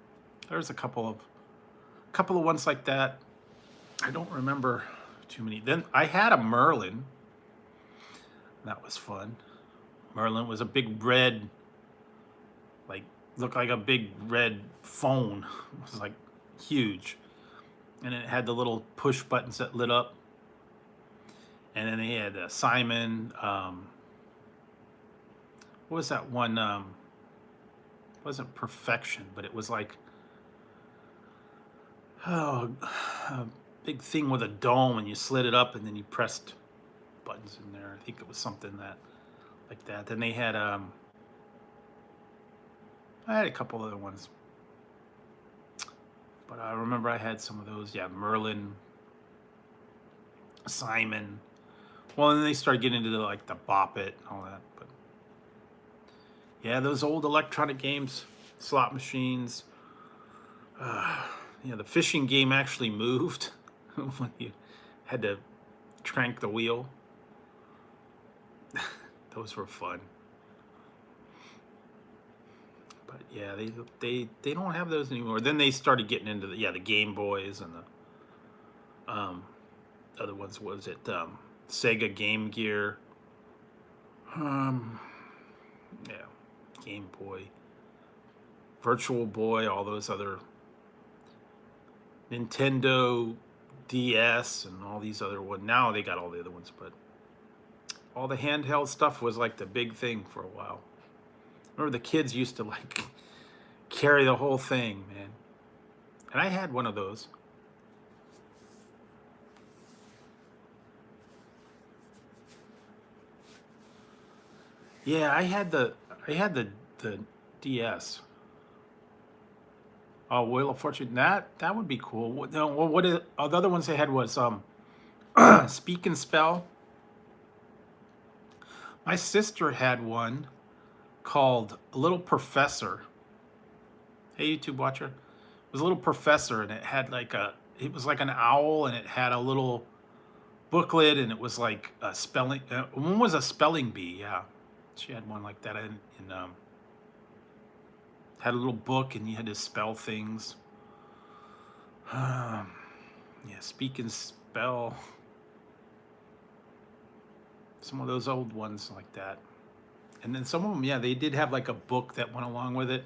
There's a couple of ones like that. I don't remember too many. Then I had a Merlin. That was fun. Merlin was a big red, like, looked like a big red phone. It was like huge. And it had the little push buttons that lit up. And then they had Simon. What was that one? It wasn't Perfection, but it was like, oh, a big thing with a dome, and you slid it up, and then you pressed buttons in there. I think it was something that like that. Then they had I had a couple other ones, but I remember I had some of those. Yeah, Merlin, Simon. Well, and then they started getting into like the Bop It and all that. But yeah, those old electronic games, slot machines. Yeah, the fishing game actually moved when you had to crank the wheel. Those were fun. But yeah, they don't have those anymore. Then they started getting into the Game Boys and the other ones. Was it Sega Game Gear? Yeah, Game Boy, Virtual Boy, all those other Nintendo DS and all these other ones. Now they got all the other ones, but all the handheld stuff was like the big thing for a while. Remember the kids used to like carry the whole thing, man. And I had one of those. Yeah, I had the DS. Oh, Wheel of Fortune. That would be cool. No, the other ones they had was Speak and Spell. My sister had one called Little Professor. Hey, YouTube watcher. It was a Little Professor, and it was like an owl, and it had a little booklet, and it was like a spelling. One was a spelling bee. Yeah, she had one like that, and had a little book, and you had to spell things. Yeah, Speak and Spell. Some of those old ones like that. And then some of them, yeah, they did have like a book that went along with it.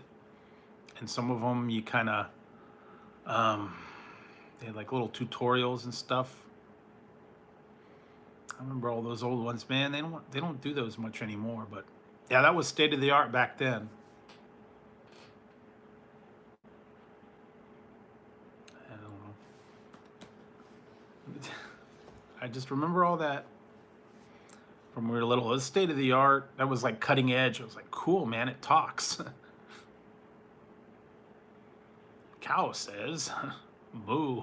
And some of them you kind of, they had like little tutorials and stuff. I remember all those old ones, man. They don't do those much anymore, but yeah, that was state of the art back then. I don't know. I just remember all that from when we were little. It was state of the art. That was like cutting edge. It was like, cool, man. It talks. Cow says, moo.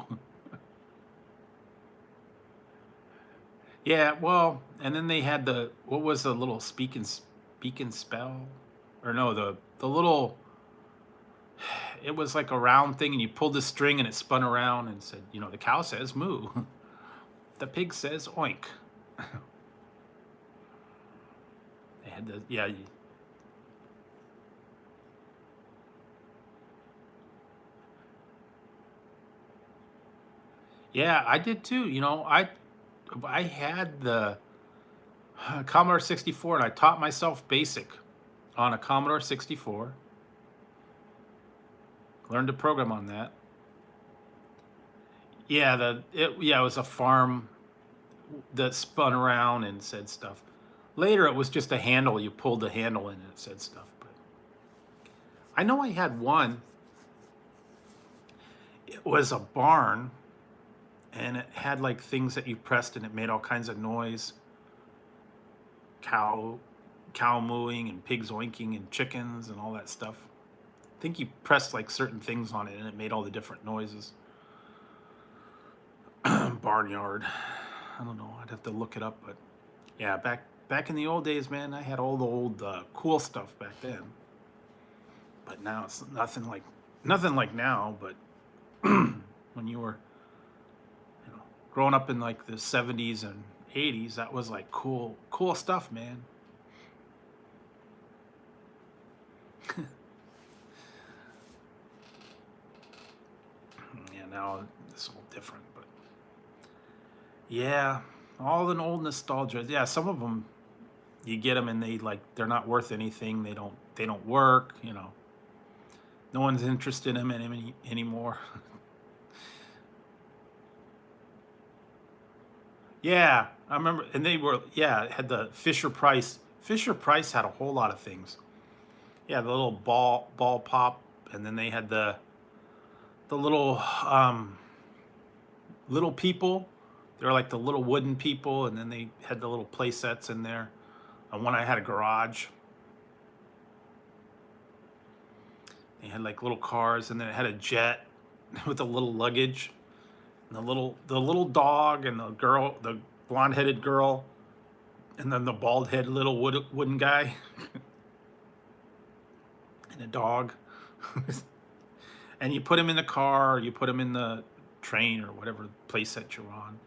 Yeah, well, and then they had what was the little speak and spell? Or no, the little, it was like a round thing, and you pulled the string and it spun around and said, the cow says moo. The pig says oink. They had yeah. Yeah, I did too. I had the Commodore 64, and I taught myself BASIC on a Commodore 64. Learned to program on that. Yeah, it was a farm that spun around and said stuff. Later, it was just a handle. You pulled the handle in and it said stuff. But I know I had one. It was a barn, and it had like things that you pressed, and it made all kinds of noise. Cow mooing and pigs oinking and chickens and all that stuff. I think you pressed like certain things on it, and it made all the different noises. Barnyard. I don't know. I'd have to look it up, but yeah, back in the old days, man, I had all the old cool stuff back then. But now it's nothing like now. But when you were, growing up in like the 70s and 80s, that was like cool stuff, man. Yeah, now it's all different, but yeah, all the old nostalgia. Yeah, some of them you get them and they're not worth anything. They don't work. No one's interested in them anymore. Yeah, I remember, and it had the Fisher Price. Fisher Price had a whole lot of things. Yeah, the little ball pop, and then they had the little little people. They were like the little wooden people, and then they had the little play sets in there. And one I had a garage. They had like little cars, and then it had a jet with a little luggage, and the little dog, and the girl, the blonde-headed girl, and then the bald-headed little wooden guy, and a dog. And you put him in the car, or you put him in the train, or whatever place set you're on.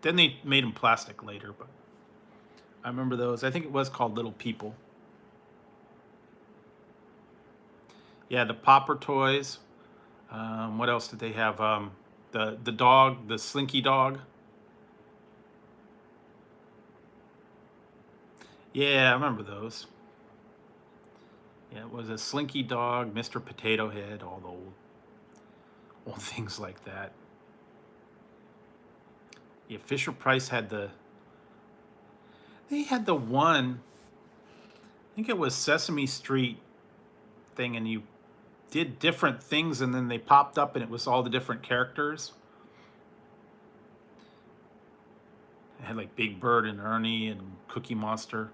Then they made them plastic later, but I remember those. I think it was called Little People. Yeah, the popper toys. What else did they have? The dog, the Slinky dog. Yeah, I remember those. Yeah, it was a Slinky dog, Mr. Potato Head, all the old things like that. Yeah, Fisher Price had they had the one, I think it was Sesame Street thing, and you did different things, and then they popped up, and it was all the different characters. It had like Big Bird and Ernie and Cookie Monster.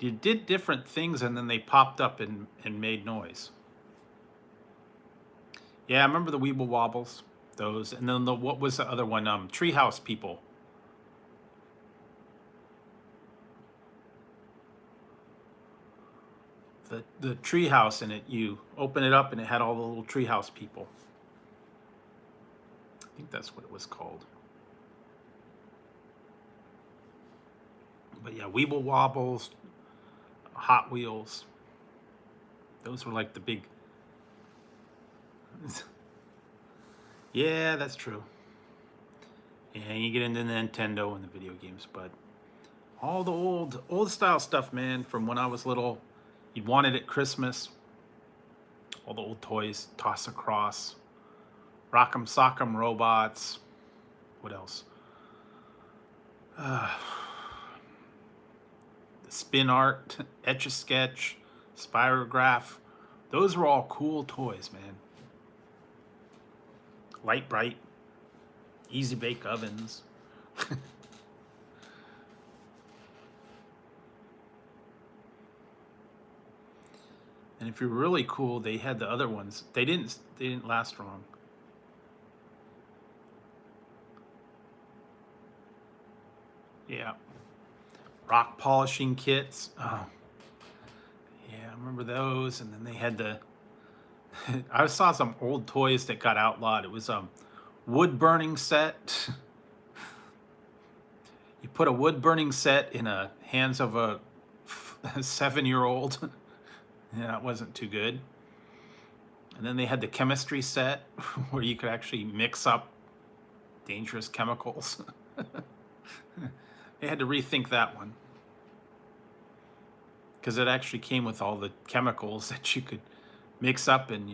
You did different things, and then they popped up and made noise. Yeah, I remember the Weeble Wobbles, those, and then what was the other one? Treehouse People. The treehouse in it, you open it up and it had all the little treehouse people. I think that's what it was called. But yeah, Weeble Wobbles, Hot Wheels. Those were like the big. Yeah, that's true. Yeah, you get into the Nintendo and the video games, but all the old style stuff, man, from when I was little. You'd want it at Christmas. All the old toys, Toss Across, Rock'em Sock'em Robots. What else? The Spin Art, Etch-a-Sketch, Spirograph. Those were all cool toys, man. Light Bright, Easy Bake Ovens. And if you're really cool, they had the other ones. They didn't last long. Yeah. Rock polishing kits. Oh. Yeah, I remember those. And then they had the I saw some old toys that got outlawed. It was wood burning set. You put a wood burning set in the hands of a 7-year-old. Yeah, that wasn't too good. And then they had the chemistry set where you could actually mix up dangerous chemicals. They had to rethink that one, because it actually came with all the chemicals that you could mix up and,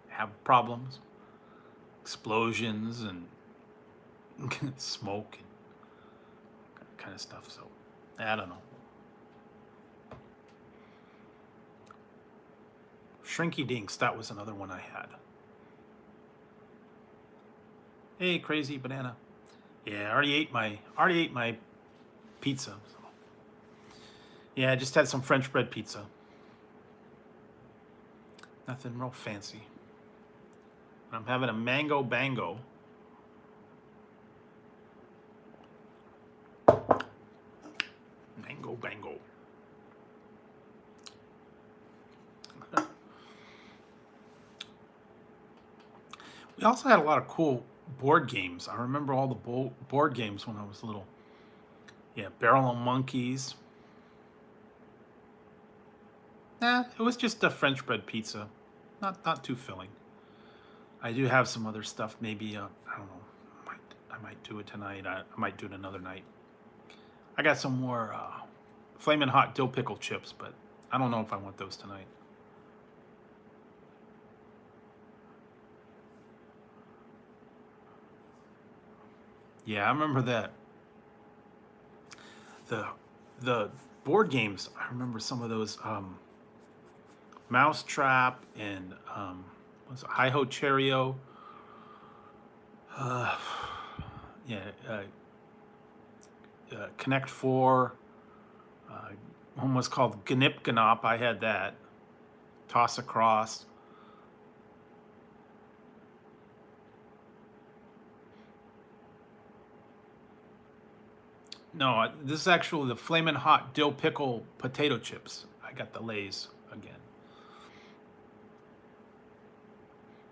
have problems, explosions and smoke and kind of stuff. So I don't know. Shrinky Dinks, that was another one I had. Hey, Crazy Banana. Yeah, I already ate my pizza. So. Yeah, I just had some French bread pizza. Nothing real fancy. I'm having a mango bango. Mango bango. We also had a lot of cool board games. I remember all the board games when I was little. Yeah, Barrel of Monkeys. It was just a French bread pizza. Not too filling. I do have some other stuff. Maybe, I don't know. I might do it tonight. I might do it another night. I got some more Flamin' Hot dill pickle chips, but I don't know if I want those tonight. Yeah, I remember that. The board games, I remember some of those Mousetrap and was it Hi-Ho Cheerio, Uh, yeah, Connect Four. Uh, One was called Gnip Gnop. I had that. Toss Across. No, this is actually the Flamin' Hot Dill Pickle Potato Chips. I got the Lay's again.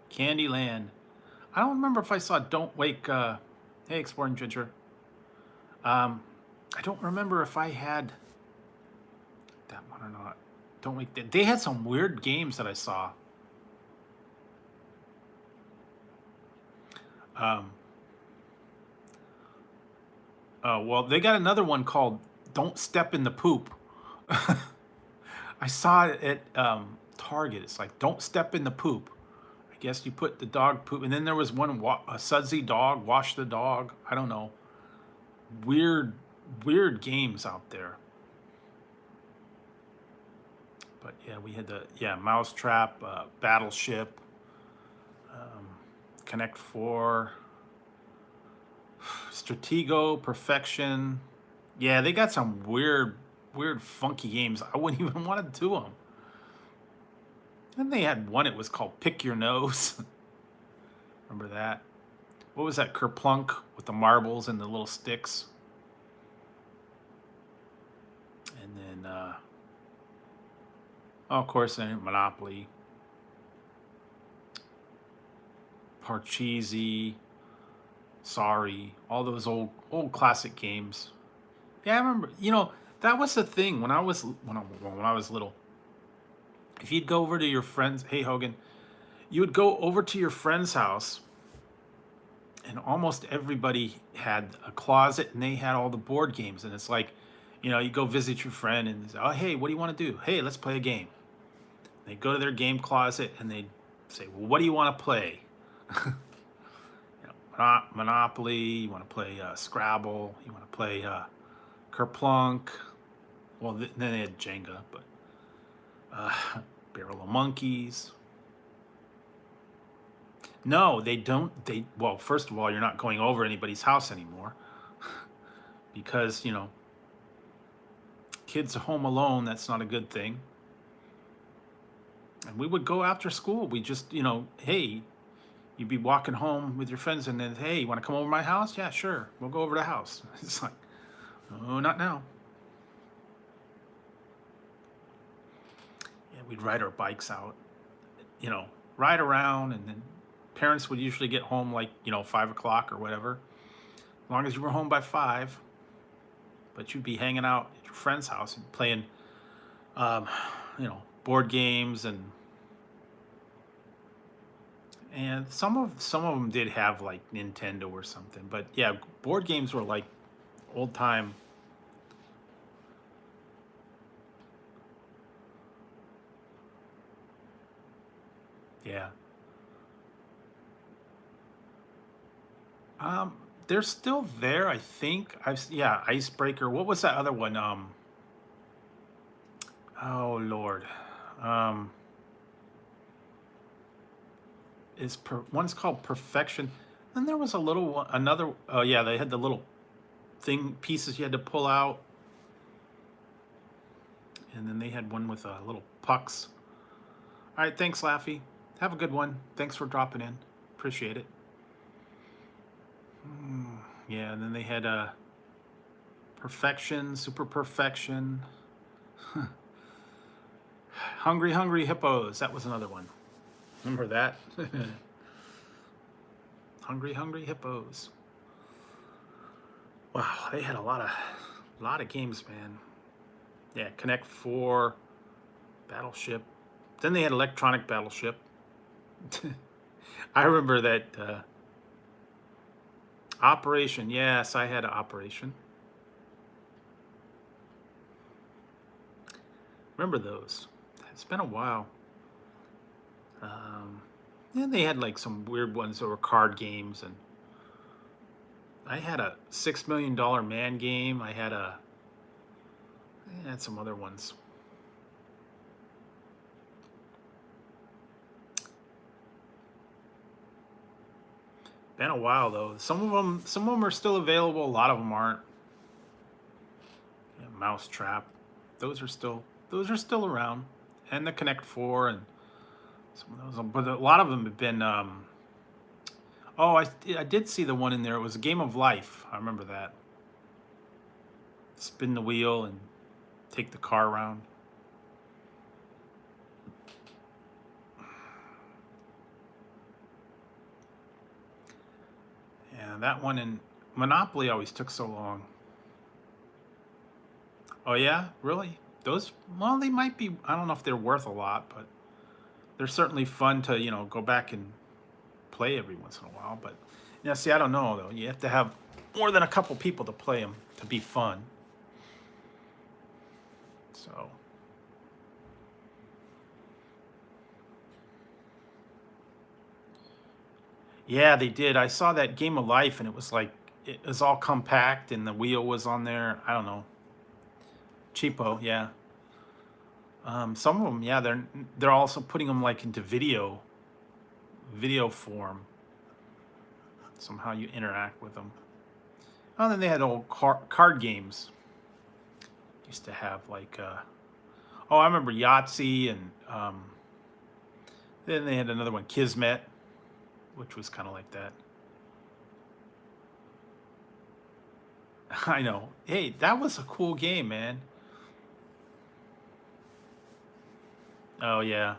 Candyland. I don't remember if I saw Don't Wake. Hey, Exploring Ginger. I don't remember if I had that one or not. Don't Wake. They had some weird games that I saw. Um, well, they got another one called Don't Step in the Poop. I saw it at Target. It's like, don't step in the poop. I guess you put the dog poop. And then there was one, a sudsy dog, wash the dog. I don't know. Weird games out there. But yeah, we had the, Mousetrap, Battleship, Connect Four, Stratego, Perfection. Yeah, they got some weird, funky games. I wouldn't even want to do them. Then they had one, it was called Pick Your Nose. Remember that? What was that, Kerplunk with the marbles and the little sticks? And then, of course, Monopoly. Parcheesi. Sorry. All those old classic games. Yeah, I remember. That was the thing when I was little. If you'd go over to your friends, hey Hogan, you would go over to your friend's house, and almost everybody had a closet, and they had all the board games. And it's like, you go visit your friend, and say, oh hey, what do you want to do? Hey, let's play a game. They go to their game closet, and they say, well, what do you want to play? Monopoly. You want to play Scrabble. You want to play Kerplunk. Well, then they had Jenga, but Barrel of Monkeys. No, they don't. Well, first of all, you're not going over anybody's house anymore because, kids home alone, that's not a good thing. And we would go after school. We just, hey, you'd be walking home with your friends and then, hey, you want to come over to my house? Yeah, sure. We'll go over to the house. It's like, oh, not now. Yeah, we'd ride our bikes out, ride around, and then parents would usually get home like, 5 o'clock or whatever. As long as you were home by 5, but you'd be hanging out at your friend's house and playing, board games, and some of them did have like Nintendo or something. But yeah, board games were like old time. Yeah. They're still there, I think. Icebreaker. What was that other one? Oh Lord. Um, one's called Perfection. Then there was a little one, another. Oh yeah, they had the little pieces you had to pull out, and then they had one with little pucks. All right, thanks, Laffy. Have a good one. Thanks for dropping in. Appreciate it. Yeah, and then they had Perfection, Super Perfection. Hungry Hippos. That was another one. Remember that? Hungry Hippos. Wow, they had a lot of games, man. Yeah, Connect Four, Battleship. Then they had Electronic Battleship. I remember that Operation. Yes, I had an Operation. Remember those? It's been a while. Then they had like some weird ones that were card games, and I had a $6 Million Man game. I had some other ones. Been a while though. Some of them are still available. A lot of them aren't. Yeah, Mousetrap. Those are still around, and the Connect Four and some of those. But a lot of them have been. Oh, I did see the one in there. It was a Game of Life. I remember that. Spin the wheel and take the car around. Yeah, that one in Monopoly always took so long. Oh yeah, really? Those? Well, they might be. I don't know if they're worth a lot, but they're certainly fun to go back and play every once in a while. But yeah, see, I don't know though. You have to have more than a couple people to play them to be fun. So. Yeah, they did. I saw that Game of Life, and it was like it was all compact, and the wheel was on there. I don't know, cheapo. Yeah. Some of them, yeah, they're also putting them like into video form. Somehow you interact with them. Oh, then they had old card games. Used to have like, oh, I remember Yahtzee, and then they had another one, Kismet, which was kind of like that. I know. Hey, that was a cool game, man. Oh yeah.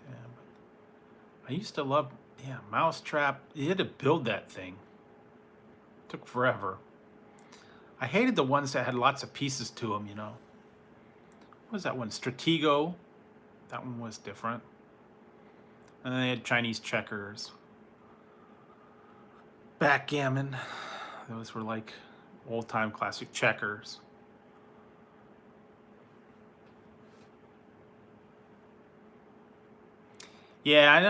Yeah, but I used to love, yeah, Mousetrap. You had to build that thing. Took forever. I hated the ones that had lots of pieces to them. What was that one? Stratego. That one was different. And then they had Chinese checkers. Backgammon. Those were like old-time classic checkers. Yeah, I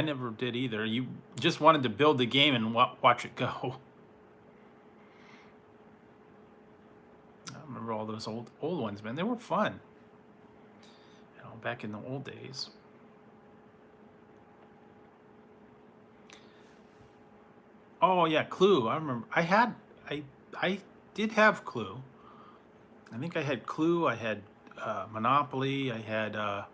never did either. You just wanted to build the game and watch it go. I remember all those old ones, man. They were fun. Back in the old days. Oh yeah, Clue. I remember. I did have Clue. I think I had Clue. I had Monopoly. I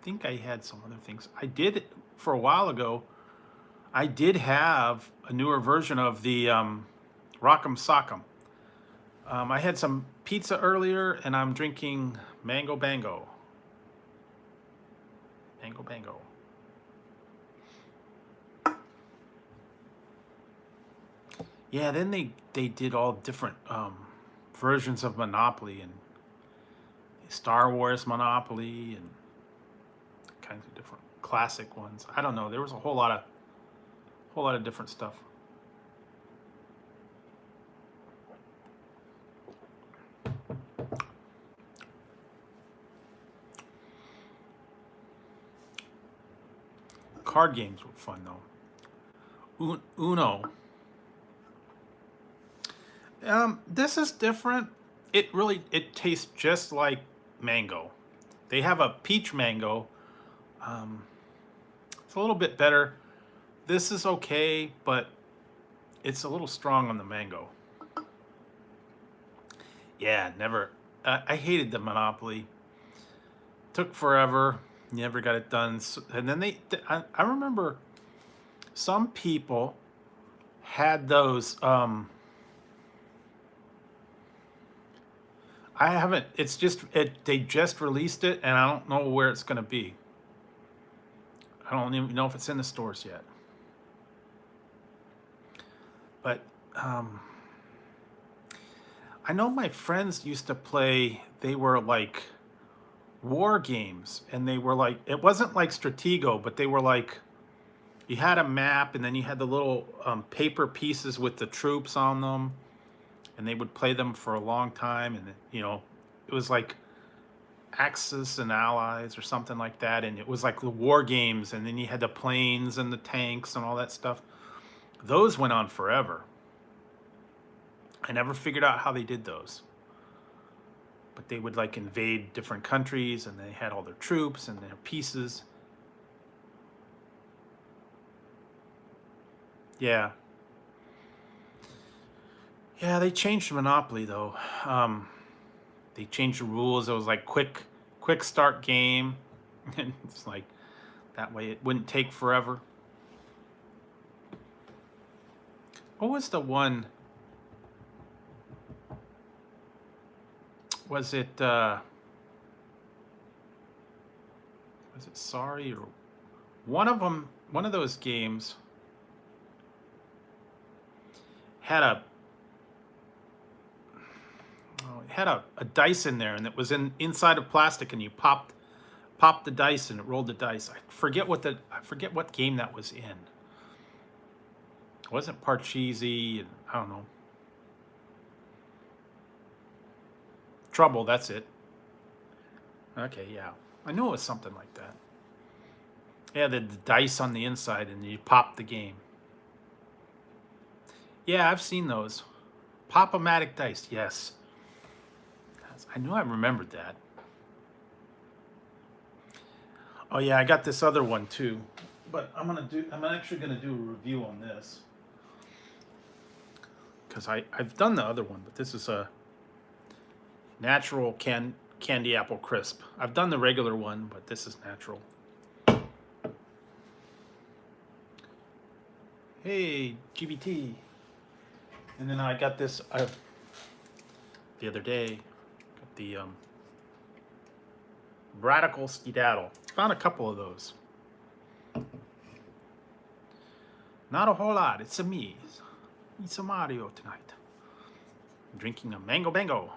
think I had some other things. I did for a while ago. I did have a newer version of the Rock'em Sock'em. I had some pizza earlier, and I'm drinking Mango Bango. Mango Bango. Yeah, then they did all different versions of Monopoly, and Star Wars Monopoly, and kinds of different classic ones. I don't know. There was a whole lot of different stuff. Card games were fun though. Uno. This is different. It tastes just like mango. They have a peach mango. Um, it's a little bit better. This is okay, but it's a little strong on the mango. Yeah, never. I hated the Monopoly. Took forever. Never got it done. And then I remember some people had those. I haven't. It's just they just released it, and I don't know where it's going to be. I don't even know if it's in the stores yet. But I know my friends used to play. They were like war games, and they were like, it wasn't like Stratego, but they were like, you had a map, and then you had the little paper pieces with the troops on them, and they would play them for a long time, and it was like Axis and Allies or something like that, and it was like the war games, and then you had the planes and the tanks and all that stuff. Those went on forever. I never figured out how they did those. But they would like invade different countries, and they had all their troops and their pieces. Yeah. Yeah, they changed Monopoly though. They changed the rules. It was like quick start game, and it's like that way it wouldn't take forever. What was the one? Was it Sorry, or one of them? One of those games had a dice in there, and it was inside of plastic, and you popped the dice, and it rolled the dice. I forget what game that was in. It wasn't Parcheesi, and I don't know. Trouble, that's it. Okay, yeah. I knew it was something like that. Yeah, the dice on the inside, and you pop the game. Yeah, I've seen those. Pop-O-Matic dice, yes. I knew I remembered that. Oh yeah, I got this other one too. But I'm actually gonna do a review on this. Because I've done the other one, but this is a natural candy apple crisp. I've done the regular one, but this is natural. Hey, GBT. And then I got this the other day. Got the Radical Skedaddle. Found a couple of those. Not a whole lot. It's a me. It's a Mario tonight. I'm drinking a Mango Bango.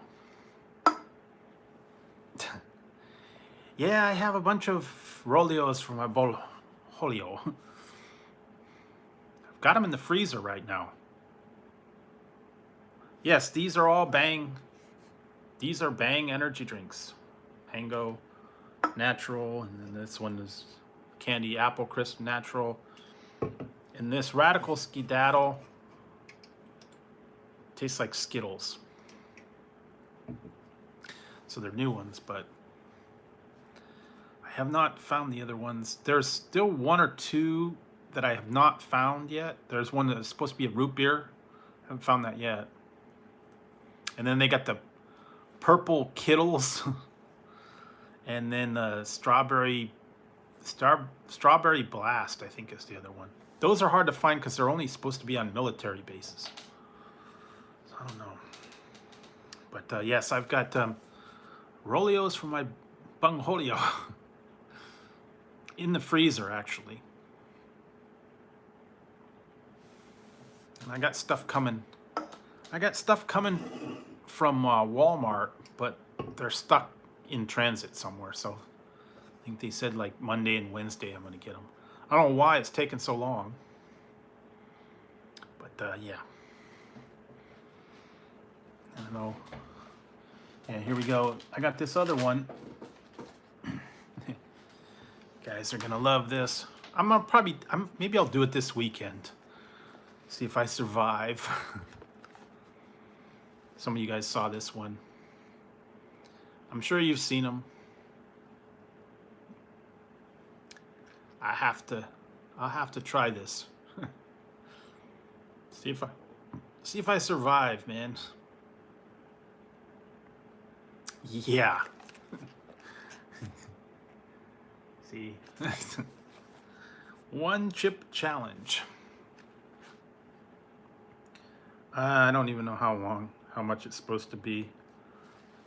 Yeah, I have a bunch of Roleos from my Holio. I've got them in the freezer right now. Yes, these are all Bang. These are Bang energy drinks. Mango, natural, and then this one is candy apple crisp natural. And this Radical Skedaddle tastes like Skittles. So they're new ones, but I have not found the other ones. There's still one or two that I have not found yet. There's one that's supposed to be a root beer. I haven't found that yet. And then they got the purple Kittles, and then the strawberry blast, I think, is the other one. Those are hard to find because they're only supposed to be on military bases. So I don't know. But yes, I've got Roleos from my Bungholio in the freezer, actually. And I got stuff coming. I got stuff coming from Walmart, but they're stuck in transit somewhere. So I think they said like Monday and Wednesday I'm going to get them. I don't know why it's taking so long. But yeah. I don't know. Yeah, here we go. I got this other one. Guys are going to love this. Maybe I'll do it this weekend. See if I survive. Some of you guys saw this one. I'm sure you've seen them. I'll have to try this. See if I survive, man. Yeah. See. One chip challenge. I don't even know how much it's supposed to be.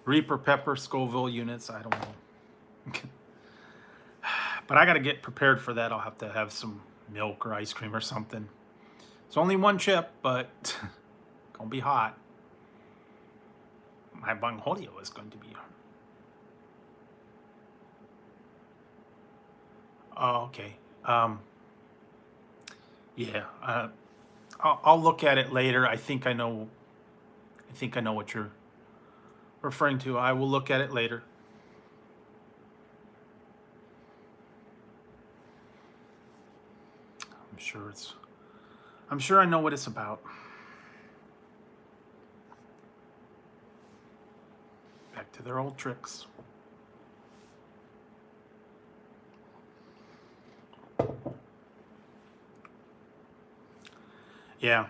Reaper pepper, Scoville units, I don't know. But I gotta get prepared for that. I'll have to have some milk or ice cream or something. It's only one chip, but gonna be hot. My Bungholio is going to be hot. Oh, okay. Yeah. I'll look at it later. I think I know what you're referring to. I will look at it later. I'm sure I know what it's about. Back to their old tricks. yeah,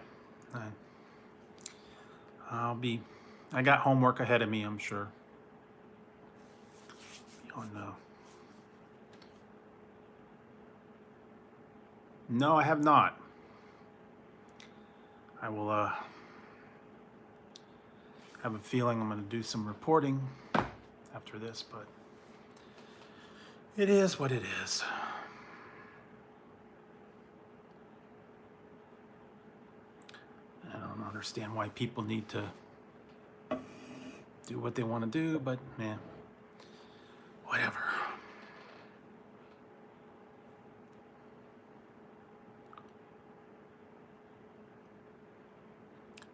I got homework ahead of me, I'm sure. Oh no. No, I have not. I will have a feeling I'm going to do some reporting after this, but it is what it is. I don't understand why people need to do what they want to do, but man, whatever.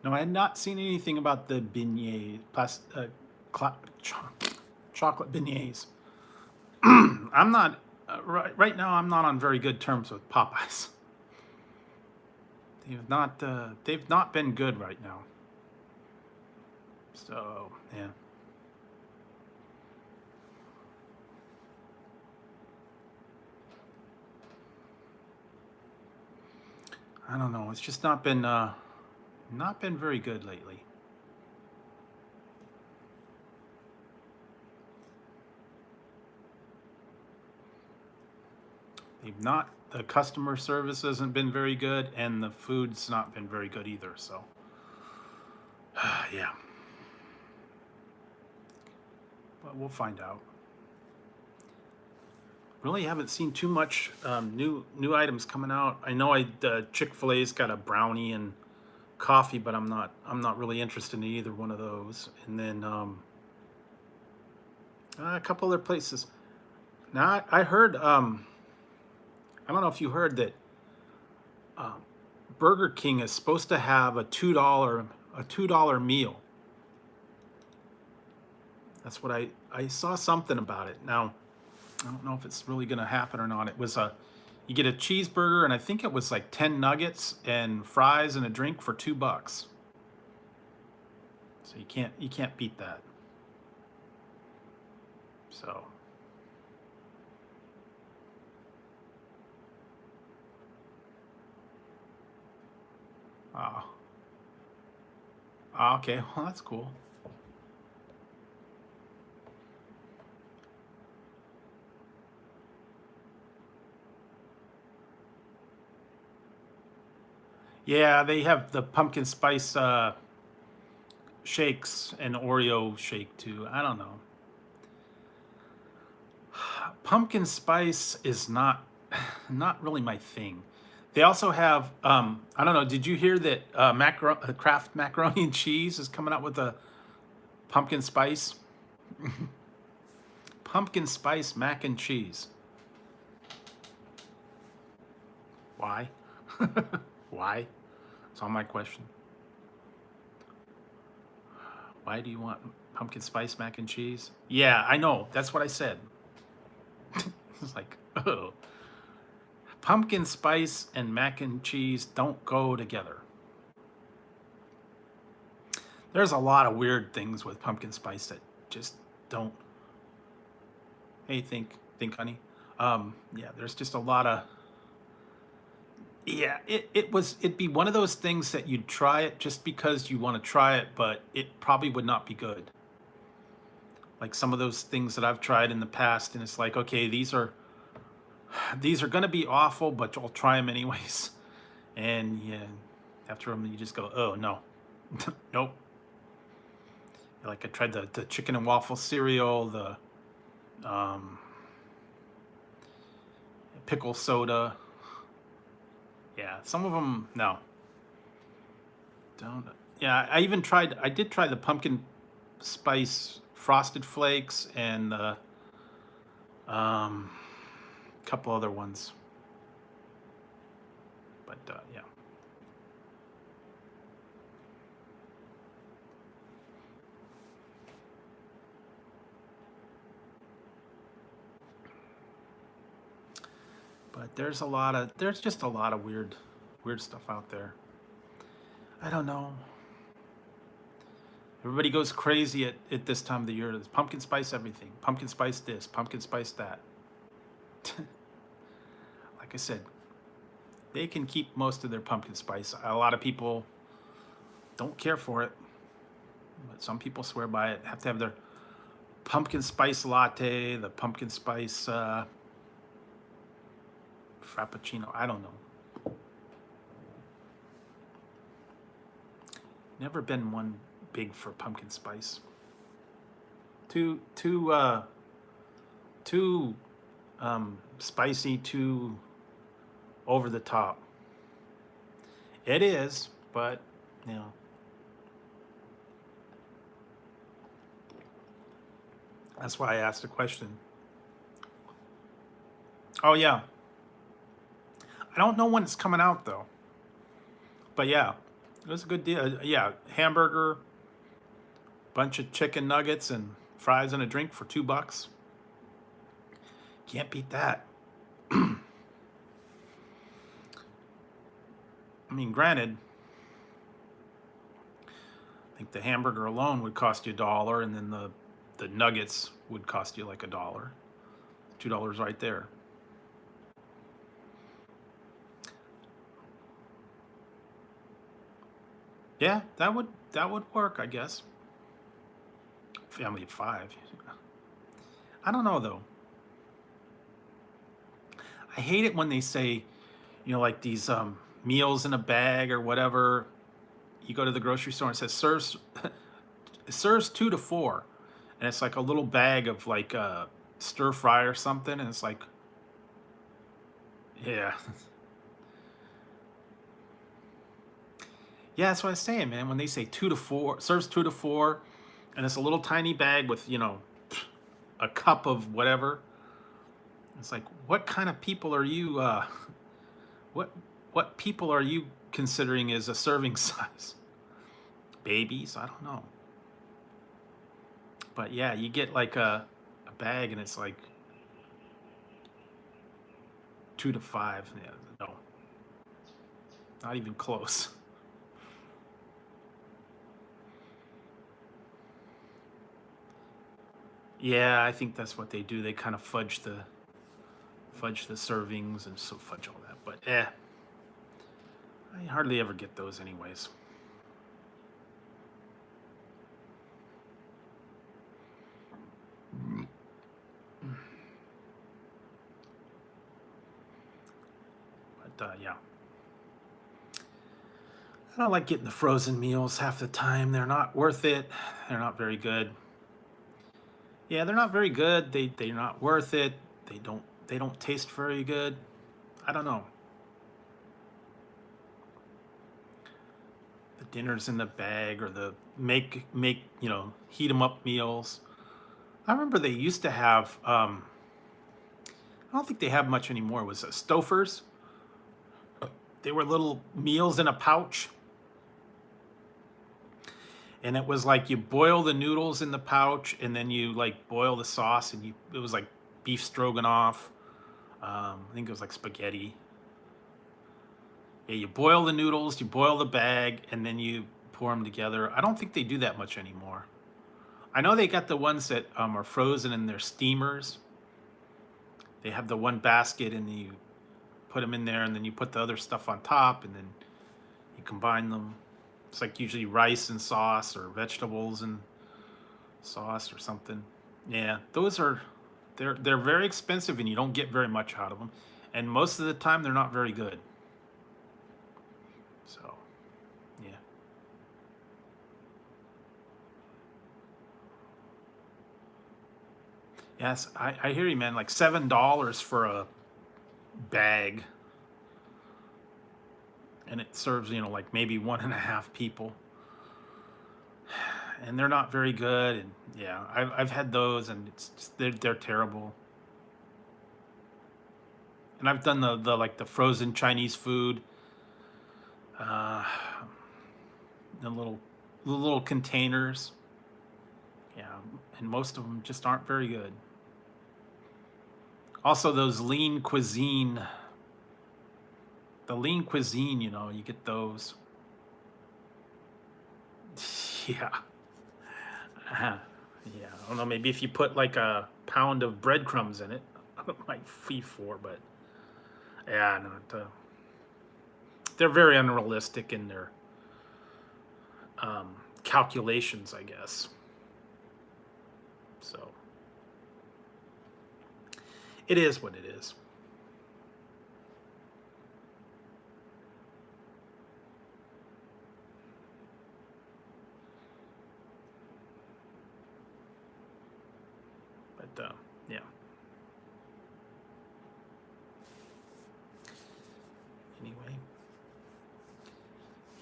No, I had not seen anything about the beignets, chocolate beignets. I'm not right now. I'm not on very good terms with Popeyes. They've not been good right now. So yeah. I don't know. It's just not been very good lately. The customer service hasn't been very good, and the food's not been very good either. So yeah, but we'll find out. Really haven't seen too much new items coming out. I know Chick-fil-A's got a brownie and coffee, but I'm not really interested in either one of those. And then a couple other places. Now I heard I don't know if you heard that Burger King is supposed to have a $2 meal. That's what I saw something about it. Now I don't know if it's really going to happen or not. It was you get a cheeseburger, and I think it was like 10 nuggets and fries and a drink for $2. So you can't beat that. So okay, well that's cool. Yeah, they have the pumpkin spice shakes and Oreo shake too. I don't know. Pumpkin spice is not really my thing. They also have I don't know. Did you hear that Kraft macaroni and cheese is coming out with a pumpkin spice mac and cheese? Why? Why? That's all my question. Why do you want pumpkin spice mac and cheese? Yeah, I know. That's what I said. It's like, oh. Pumpkin spice and mac and cheese don't go together. There's a lot of weird things with pumpkin spice that just don't. Hey, think, honey. Yeah, there's just a lot of. Yeah, it'd be one of those things that you'd try it just because you want to try it, but it probably would not be good. Like some of those things that I've tried in the past, and it's like, okay, these are going to be awful, but I'll try them anyways. And yeah, after them, you just go, oh no, nope. Like I tried the chicken and waffle cereal, the pickle soda. Yeah, some of them, no. Don't. Yeah, I did try the pumpkin spice frosted flakes and a couple other ones. But yeah. But there's just a lot of weird stuff out there. I don't know. Everybody goes crazy at this time of the year. There's pumpkin spice everything. Pumpkin spice this, pumpkin spice that. Like I said, they can keep most of their pumpkin spice. A lot of people don't care for it, but some people swear by it. Have to have their pumpkin spice latte, the pumpkin spice frappuccino. I don't know. Never been one big for pumpkin spice. Too spicy, too over the top. It is, but you know. That's why I asked the question. Oh yeah. I don't know when it's coming out though. But yeah, it was a good deal. Yeah, hamburger, bunch of chicken nuggets and fries and a drink for $2. Can't beat that. I mean, granted, I think the hamburger alone would cost you $1, and then the nuggets would cost you like $1. $2 right there. Yeah, that would work, I guess. Family of 5. I don't know though. I hate it when they say, you know, like these meals in a bag or whatever. You go to the grocery store and it says serves 2 to 4, and it's like a little bag of like stir fry or something, and it's like, yeah. Yeah, that's what I was saying, man. When they say 2 to 4, serves 2 to 4, and it's a little tiny bag with, you know, a cup of whatever. It's like, what kind of people are you? What people are you considering as a serving size? Babies? I don't know. But yeah, you get like a bag, and it's like 2 to 5. Yeah, no, not even close. Yeah, I think that's what they do. They kind of fudge the servings and so fudge all that. But I hardly ever get those anyways. But yeah, I don't like getting the frozen meals half the time. They're not worth it. They're not very good. Yeah, they're not very good. They're not worth it. They don't taste very good. I don't know. The dinners in the bag, or the make you know, heat 'em up meals. I remember they used to have. I don't think they have much anymore. Was Stouffer's? They were little meals in a pouch. And it was like you boil the noodles in the pouch, and then you like boil the sauce, and it was like beef stroganoff. I think it was like spaghetti. Yeah, you boil the noodles, you boil the bag, and then you pour them together. I don't think they do that much anymore. I know they got the ones that are frozen in their steamers. They have the one basket, and you put them in there, and then you put the other stuff on top, and then you combine them. It's like usually rice and sauce, or vegetables and sauce or something. Yeah, those are, they're very expensive, and you don't get very much out of them. And most of the time they're not very good. So, yeah. Yes, I hear you, man. Like $7 for a bag, and it serves, you know, like maybe 1.5 people, and they're not very good. And yeah, I've had those, and it's just, they're terrible. And I've done the like the frozen Chinese food, uh, the little containers. Yeah, and most of them just aren't very good. Also, those lean cuisine. The lean cuisine, you know, you get those. Yeah. Yeah, I don't know. Maybe if you put like a pound of breadcrumbs in it, it might be 4. But yeah, not. they're very unrealistic in their calculations, I guess. So it is what it is. But yeah. Anyway,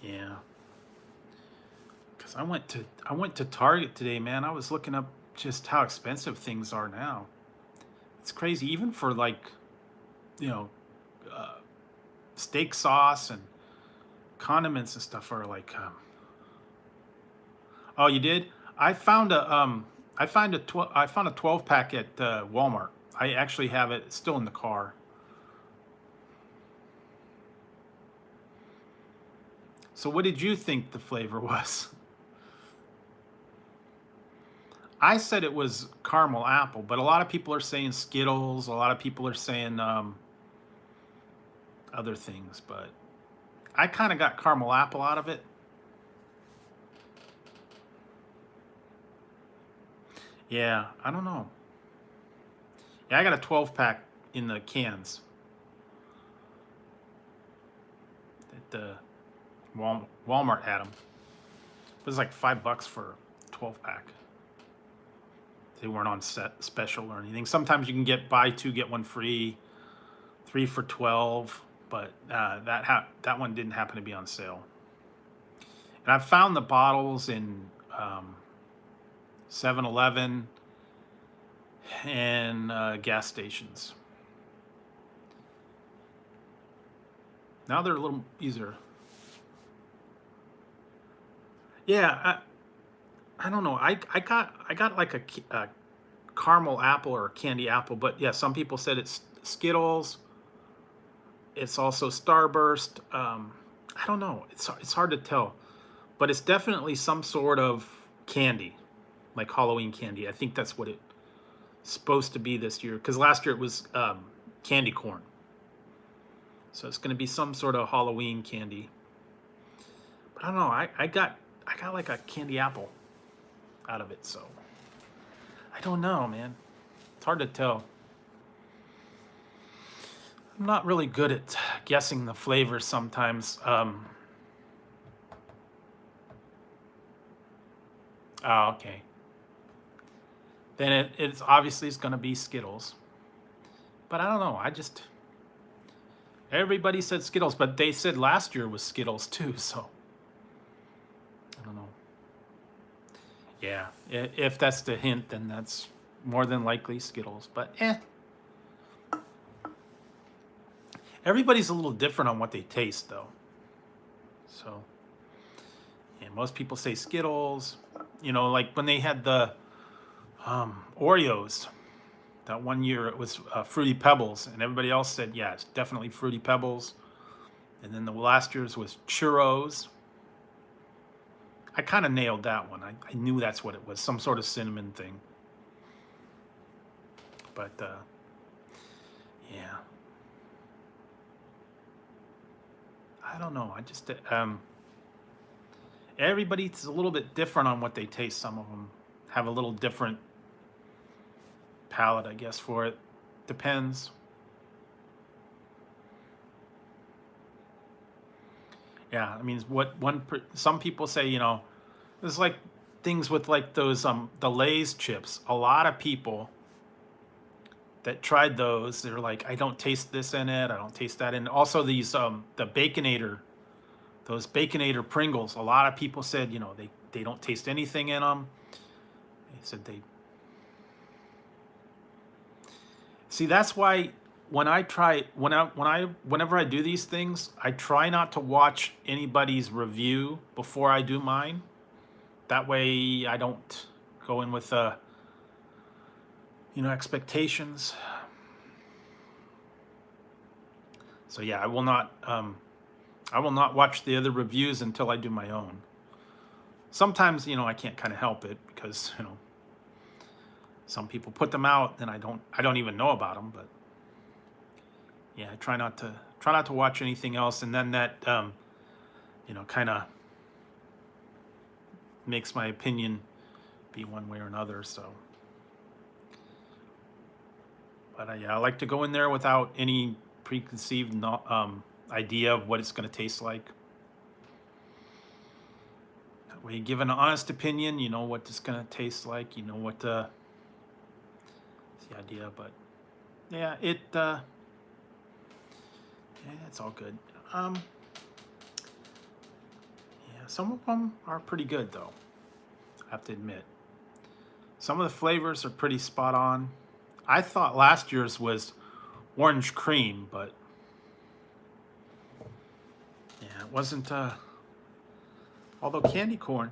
yeah. Because I went to Target today, man. I was looking up just how expensive things are now. It's crazy, even for like, you know, uh, steak sauce and condiments and stuff are like. Oh, you did? I found a 12 pack at Walmart. I actually have it. It's still in the car. So what did you think the flavor was? I said it was caramel apple, but a lot of people are saying Skittles. A lot of people are saying other things, but I kind of got caramel apple out of it. Yeah, I don't know. Yeah, I got a 12 pack in the cans at Walmart had them. It was like $5 for a 12 pack. They weren't on special or anything. Sometimes you can buy two get one free, 3 for 12, but that one didn't happen to be on sale. And I found the bottles in 7-Eleven and gas stations. Now they're a little easier. Yeah, I don't know. I got like a caramel apple or a candy apple, but yeah, some people said it's Skittles. It's also Starburst. I don't know. It's hard to tell, but it's definitely some sort of candy, like Halloween candy. I think that's what it's supposed to be this year, because last year it was candy corn. So it's going to be some sort of Halloween candy. But I don't know. I got like a candy apple out of it, so I don't know, man. It's hard to tell. I'm not really good at guessing the flavors sometimes. Oh, okay. Then it's obviously it's going to be Skittles. But I don't know. Everybody said Skittles, but they said last year was Skittles too, so I don't know. Yeah, if that's the hint, then that's more than likely Skittles, but Everybody's a little different on what they taste, though. So, yeah, most people say Skittles. You know, like when they had the Oreos, that one year it was Fruity Pebbles, and everybody else said, yeah, it's definitely Fruity Pebbles. And then the last year's was Churros. I kind of nailed that one. I knew that's what it was, some sort of cinnamon thing. But, yeah. I don't know. I just, everybody's a little bit different on what they taste. Some of them have a little different palate, I guess, for it. Depends. Yeah, I mean, some people say, you know, it's like things with like those the Lay's chips. A lot of people that tried those, they're like, I don't taste this in it. I don't taste that in it. Also, these the Baconator, those Baconator Pringles. A lot of people said, you know, they don't taste anything in them. They said they. See, that's why whenever I do these things, I try not to watch anybody's review before I do mine. That way, I don't go in with expectations. So yeah, I will not watch the other reviews until I do my own. Sometimes, I can't kind of help it because, some people put them out and I don't even know about them, but yeah, I try not try not to watch anything else, and then that you know, kind of makes my opinion be one way or another. So, but yeah, I like to go in there without any preconceived idea of what it's going to taste like. That way, you give an honest opinion. You know what it's going to taste like. You know what the idea. But yeah, yeah, it's all good. Yeah, some of them are pretty good though, I have to admit. Some of the flavors are pretty spot on. I thought last year's was orange cream, but yeah, it wasn't, although candy corn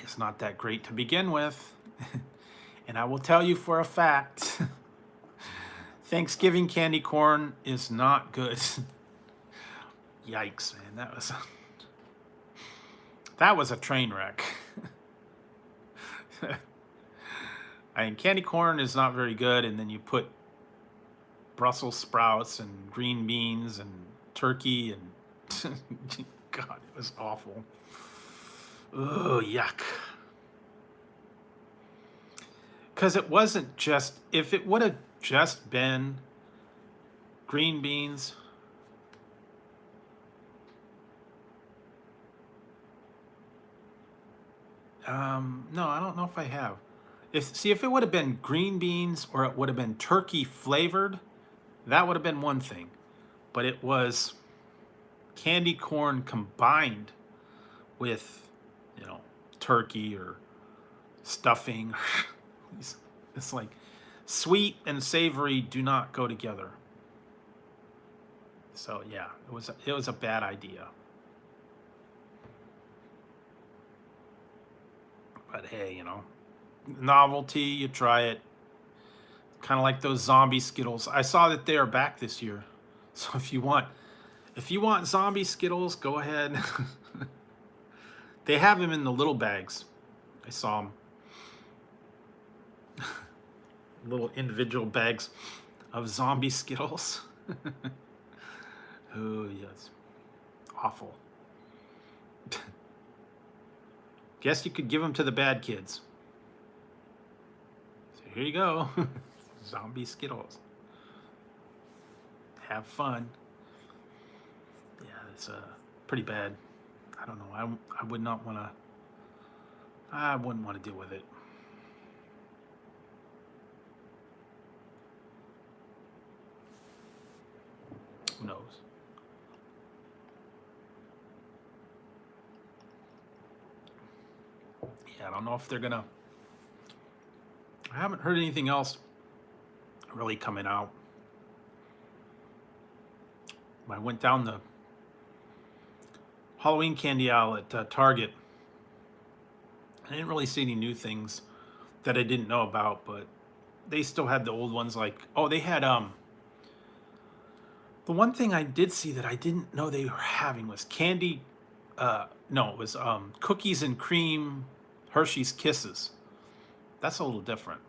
is not that great to begin with. And I will tell you for a fact, Thanksgiving candy corn is not good. Yikes, man, that was a train wreck. I mean, candy corn is not very good, and then you put Brussels sprouts and green beans and turkey, and God, it was awful. Oh, yuck. Because it wasn't just, if it would have just been green beans, no, I don't know if I have. If it would have been green beans or it would have been turkey flavored, that would have been one thing. But it was candy corn combined with, you know, turkey or stuffing. It's like sweet and savory do not go together. So yeah, it was a bad idea. But hey, you know, novelty, you try it. Kind of like those zombie Skittles. I saw that they are back this year. So if you want zombie Skittles, go ahead. They have them in the little bags. I saw them. Little individual bags of zombie Skittles. Oh, yes. Awful. Guess you could give them to the bad kids. So here you go. Zombie Skittles. Have fun. Yeah, it's pretty bad. I don't know. I would not want to. I wouldn't want to deal with it. Who knows? Yeah, I don't know if they're gonna. I haven't heard anything else really coming out. I went down the Halloween candy aisle at Target. I didn't really see any new things that I didn't know about, but they still had the old ones. Like, oh, they had the one thing I did see that I didn't know they were having was candy. No, it was cookies and cream Hershey's Kisses. That's a little different.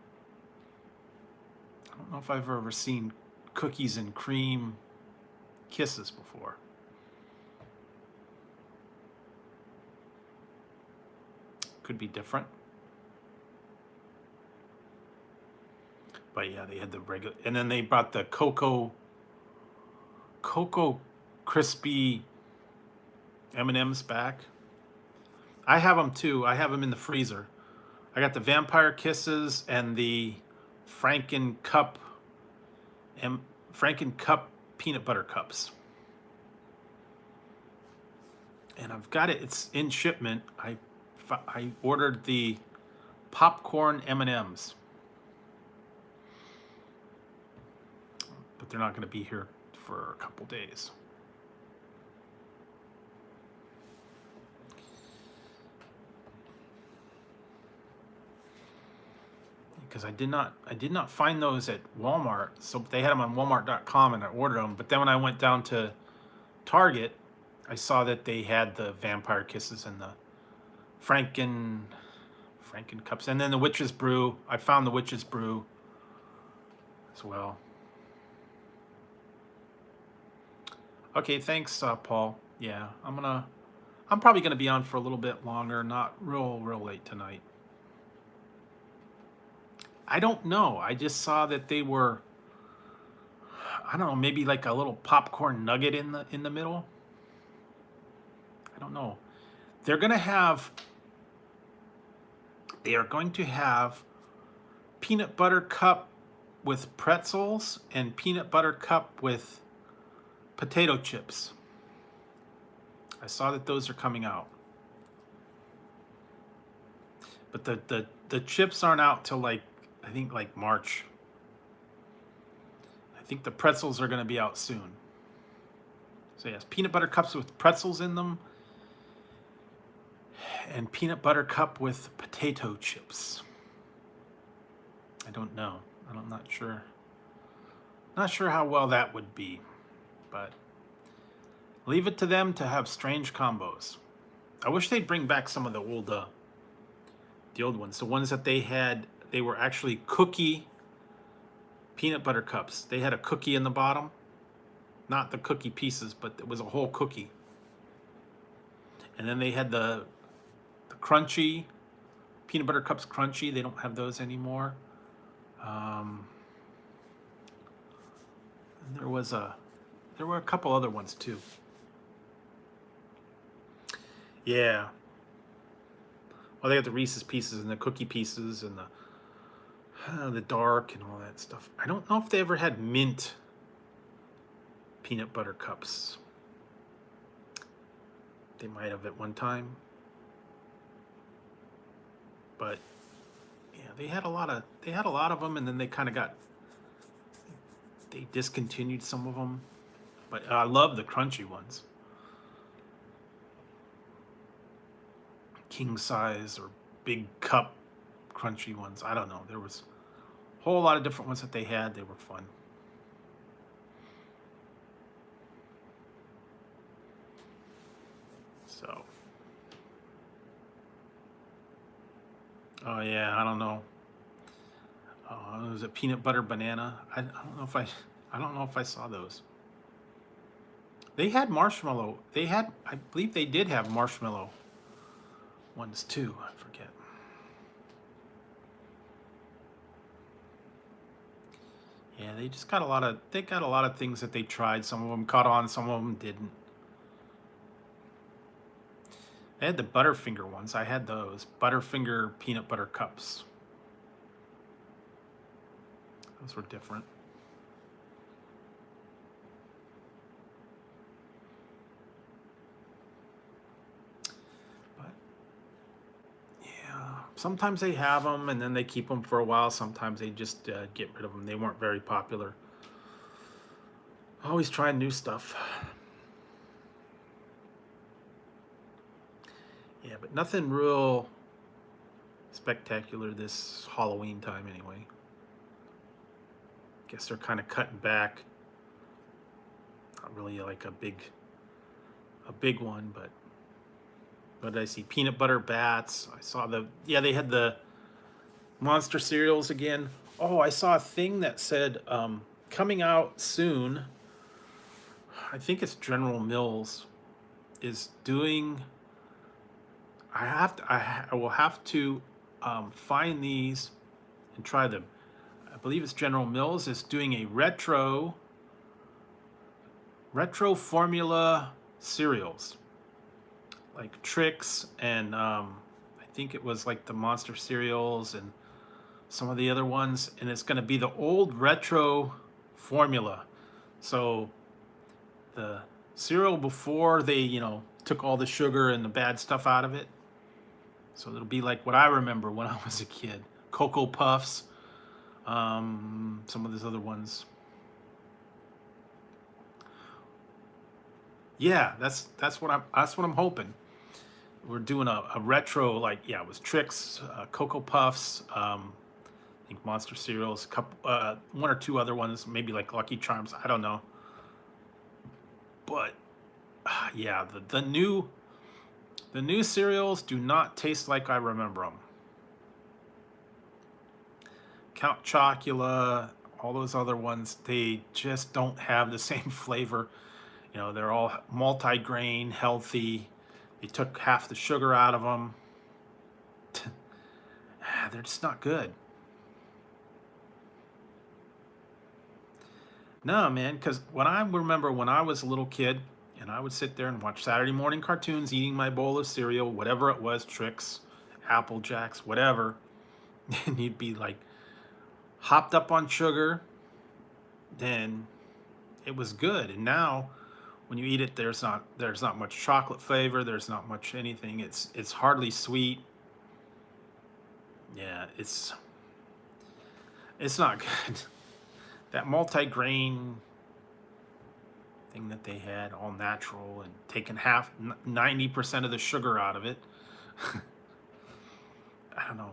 I don't know if I've ever seen cookies and cream Kisses before. Could be different. But yeah, they had the regular, and then they brought the cocoa crispy M&Ms back. I have them too. I have them in the freezer. I got the Vampire Kisses and the Franken Cup peanut butter cups. And I've got it. It's in shipment. I ordered the popcorn M&Ms. But they're not going to be here for a couple days. Because I did not find those at Walmart. So they had them on Walmart.com and I ordered them. But then when I went down to Target, I saw that they had the Vampire Kisses and the Franken cups, and then the Witch's Brew. I found the Witch's Brew as well. Okay, thanks, Paul. Yeah, I'm probably gonna be on for a little bit longer, not real late tonight. I don't know. I just saw that they were, I don't know, maybe like a little popcorn nugget in the middle. I don't know. They're gonna have, they are going to have peanut butter cup with pretzels and peanut butter cup with potato chips. I saw that those are coming out. But the chips aren't out till like, I think like March. I think the pretzels are going to be out soon. So yes, peanut butter cups with pretzels in them and peanut butter cup with potato chips. I don't know. I'm not sure. Not sure how well that would be, but leave it to them to have strange combos. I wish they'd bring back some of the old ones. The ones that they had, they were actually cookie peanut butter cups. They had a cookie in the bottom. Not the cookie pieces, but it was a whole cookie. And then they had the crunchy peanut butter cups crunchy. They don't have those anymore. And there were a couple other ones too. Yeah. Well, they got the Reese's Pieces and the cookie pieces and the dark and all that stuff. I don't know if they ever had mint peanut butter cups. They might have at one time. But yeah, they had a lot of them, and then they kind of they discontinued some of them. But I love the crunchy ones. King size or big cup crunchy ones. I don't know. There was a whole lot of different ones that they had. They were fun. So, oh yeah, I don't know. It was a peanut butter banana. I don't know if I saw those. They had marshmallow. I believe they did have marshmallow ones too. I forget. Yeah, they got a lot of things that they tried. Some of them caught on, some of them didn't. They had the Butterfinger ones. I had those Butterfinger peanut butter cups. Those were different. But yeah, sometimes they have them and then they keep them for a while. Sometimes they just get rid of them. They weren't very popular. Always trying new stuff. Yeah, but nothing real spectacular this Halloween time anyway. Guess they're kind of cutting back. Not really like a big one, but what did I see? Peanut butter bats. I saw they had the monster cereals again. Oh, I saw a thing that said coming out soon. I think it's General Mills is doing. I will have to find these and try them. I believe it's General Mills is doing a retro formula cereals, like Trix and I think it was like the Monster cereals and some of the other ones, and it's going to be the old retro formula. So the cereal before they took all the sugar and the bad stuff out of it. So it'll be like what I remember when I was a kid. Cocoa Puffs, some of these other ones. Yeah, that's what I'm hoping. We're doing a retro, like, yeah, it was Trix, Cocoa Puffs, I think Monster cereals, one or two other ones, maybe like Lucky Charms. I don't know. But yeah, the new cereals do not taste like I remember them. Count Chocula, all those other ones, they just don't have the same flavor. You know, they're all multi-grain, healthy. They took half the sugar out of them. They're just not good. No, man, because when I remember when I was a little kid and I would sit there and watch Saturday morning cartoons, eating my bowl of cereal, whatever it was, Trix, Apple Jacks, whatever, and you'd be like hopped up on sugar, then it was good. And now when you eat it, there's not much chocolate flavor, there's not much anything. It's hardly sweet. Yeah, it's not good. That multi-grain thing that they had, all natural, and taking 90% of the sugar out of it. I don't know.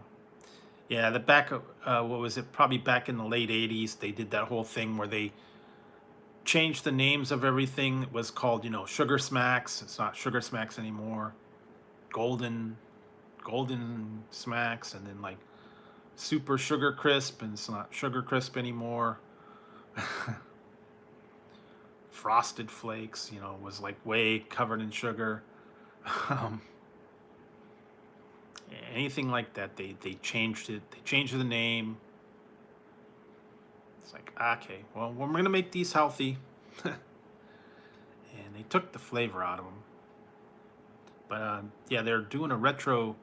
Yeah, the back of what was it? Probably back in the late '80s, they did that whole thing where they changed the names of everything. It was called, Sugar Smacks. It's not Sugar Smacks anymore. Golden Smacks, and then like Super Sugar Crisp, and it's not Sugar Crisp anymore. Frosted Flakes, was like way covered in sugar. Anything like that, they changed it. They changed the name. It's like, okay, well, we're gonna make these healthy, and they took the flavor out of them. But yeah, they're doing a retro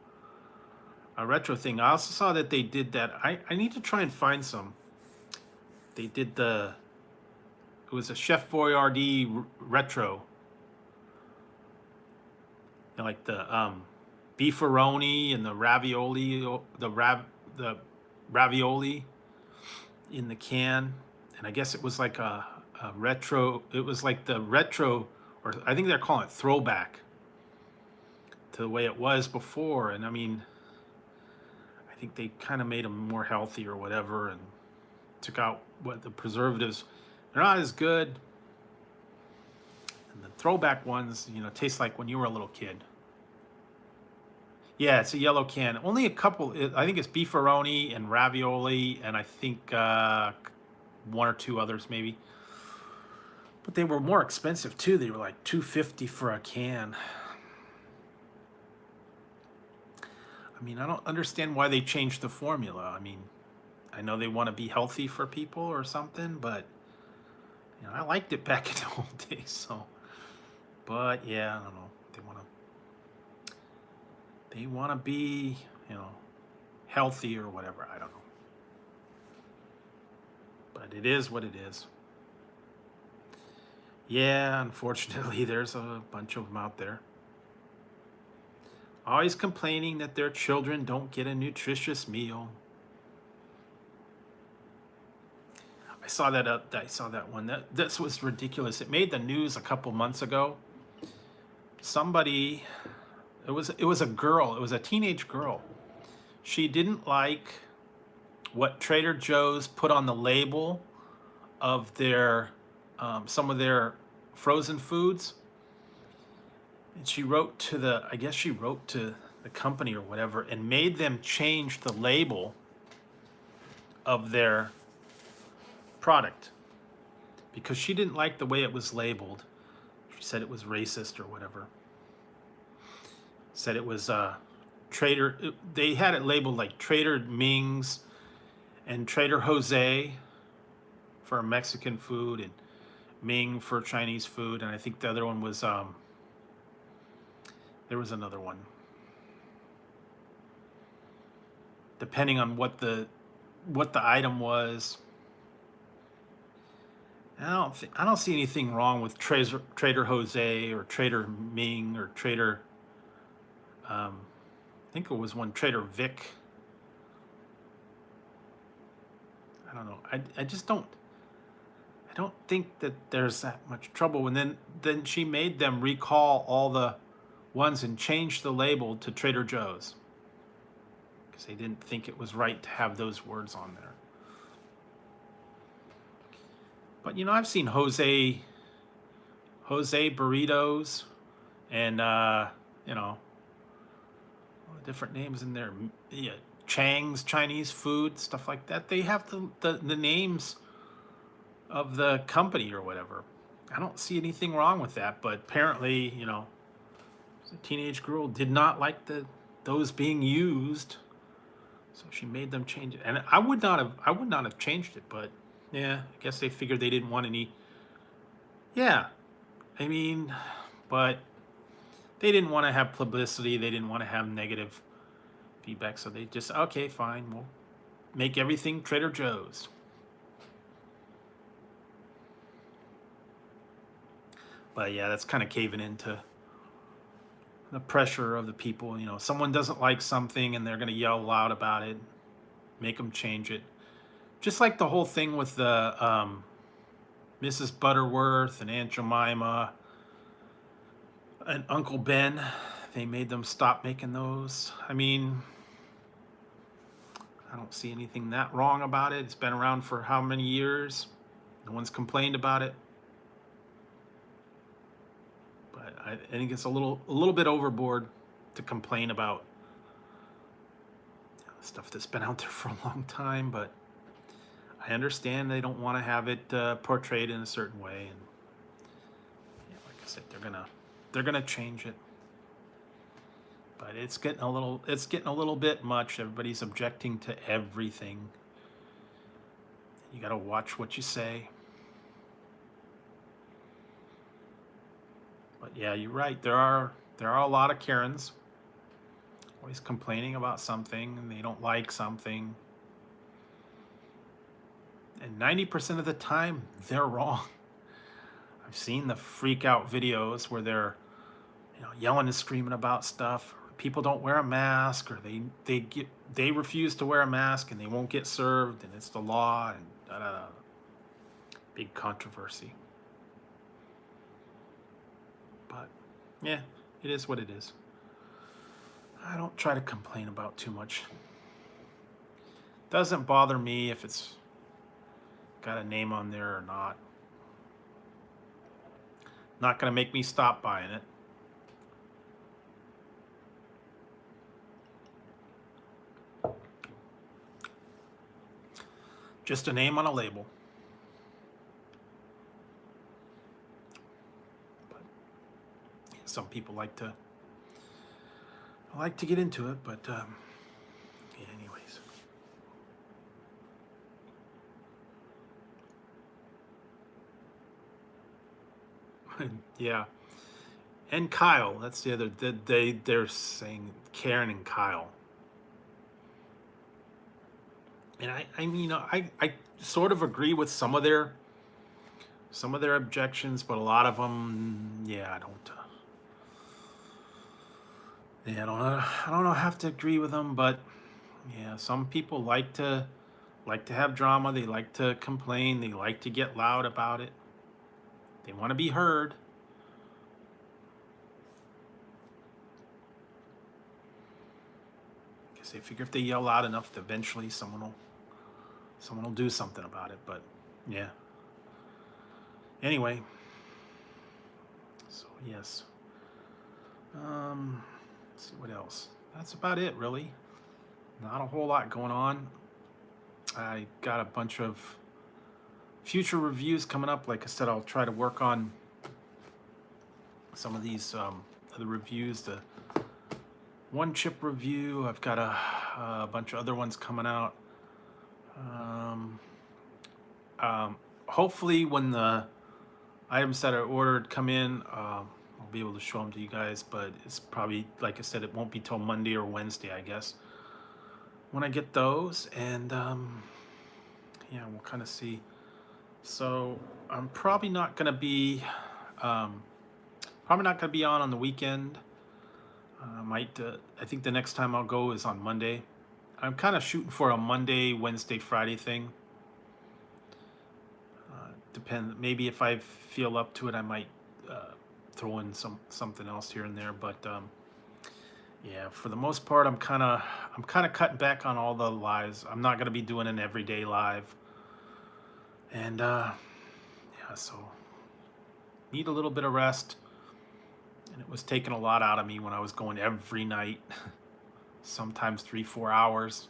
thing. I also saw that they did that. I need to try and find some. They did it was a Chef Boyardee retro. Like the beefaroni and the ravioli, the ravioli in the can. And I guess it was like a retro. It was like the retro, or I think they're calling it throwback to the way it was before. And I mean, I think they kind of made them more healthy or whatever, and took out what the preservatives. They're not as good. And the throwback ones, taste like when you were a little kid. Yeah, it's a yellow can. Only a couple. I think it's beefaroni and ravioli, and I think one or two others maybe. But they were more expensive too. They were like $2.50 for a can. I mean, I don't understand why they changed the formula. I mean, I know they want to be healthy for people or something, but I liked it back in the old days. So, but yeah, I don't know. They want to be, healthy or whatever. I don't know. But it is what it is. Yeah, unfortunately, there's a bunch of them out there. Always complaining that their children don't get a nutritious meal. I saw that one. This was ridiculous. It made the news a couple months ago. Somebody, it was a girl. It was a teenage girl. She didn't like what Trader Joe's put on the label of their some of their frozen foods. And she wrote to the company or whatever, and made them change the label of their product because she didn't like the way it was labeled. She said it was racist or whatever. Said it was they had it labeled like Trader Ming's and Trader Jose for Mexican food, and Ming for Chinese food, and I think the other one was there was another one. Depending on what the item was. I don't see anything wrong with Trader Jose or Trader Ming or Trader. I think it was one Trader Vic. I don't know. I just don't. I don't think that there's that much trouble. And then she made them recall all the ones and change the label to Trader Joe's because they didn't think it was right to have those words on there. But I've seen Jose burritos and all the different names in there. Yeah, Chang's Chinese food, stuff like that. They have the names of the company or whatever. I don't see anything wrong with that, but apparently, you know, the teenage girl did not like those being used, so she made them change it. And I would not have changed it, but yeah, I guess they figured they didn't want any. Yeah, I mean, but they didn't want to have publicity. They didn't want to have negative feedback, so they just, okay, fine, we'll make everything Trader Joe's. But yeah, that's kind of caving into the pressure of the people. You know, someone doesn't like something and they're going to yell loud about it, make them change it. Just like the whole thing with the Mrs. Butterworth and Aunt Jemima and Uncle Ben. They made them stop making those. I mean, I don't see anything that wrong about it. It's been around for how many years? No one's complained about it. But I think it's a little bit overboard to complain about stuff that's been out there for a long time. But I understand they don't want to have it portrayed in a certain way, and yeah, like I said, they're gonna change it. But it's getting a little bit much. Everybody's objecting to everything. You got to watch what you say. But yeah, you're right. There are a lot of Karens always complaining about something and they don't like something. And 90% of the time, they're wrong. I've seen the freak out videos where they're, you know, yelling and screaming about stuff. People don't wear a mask, or they refuse to wear a mask and they won't get served, and it's the law, and da da da. Big controversy. But yeah, it is what it is. I don't try to complain about too much. Doesn't bother me if it's got a name on there or not. Not gonna make me stop buying it. Just a name on a label. But some people like to get into it, but yeah, anyways. Yeah. And Kyle, that's the other. They're saying Karen and Kyle. And I mean, you know, I sort of agree with some of their objections, but a lot of them, yeah, I don't. Yeah, I don't have to agree with them, but yeah, some people like to have drama. They like to complain. They like to get loud about it. They want to be heard. Because they figure if they yell loud enough, eventually someone will do something about it. But yeah. Anyway. So yes. Let's see what else. That's about it, really. Not a whole lot going on. I got a bunch of future reviews coming up. Like I said, I'll try to work on some of these other reviews. The one chip review. I've got a bunch of other ones coming out. Hopefully, when the items that are ordered come in, I'll be able to show them to you guys. But it's probably, like I said, it won't be till Monday or Wednesday, I guess, when I get those. And yeah, we'll kind of see. So I'm probably not going to be on the weekend. I think the next time I'll go is on Monday. I'm kind of shooting for a Monday, Wednesday, Friday thing. Maybe if I feel up to it, I might throw in something else here and there. But yeah, for the most part, I'm kind of cutting back on all the lives. I'm not going to be doing an everyday live. And yeah, so need a little bit of rest. And it was taking a lot out of me when I was going every night, sometimes 3-4 hours.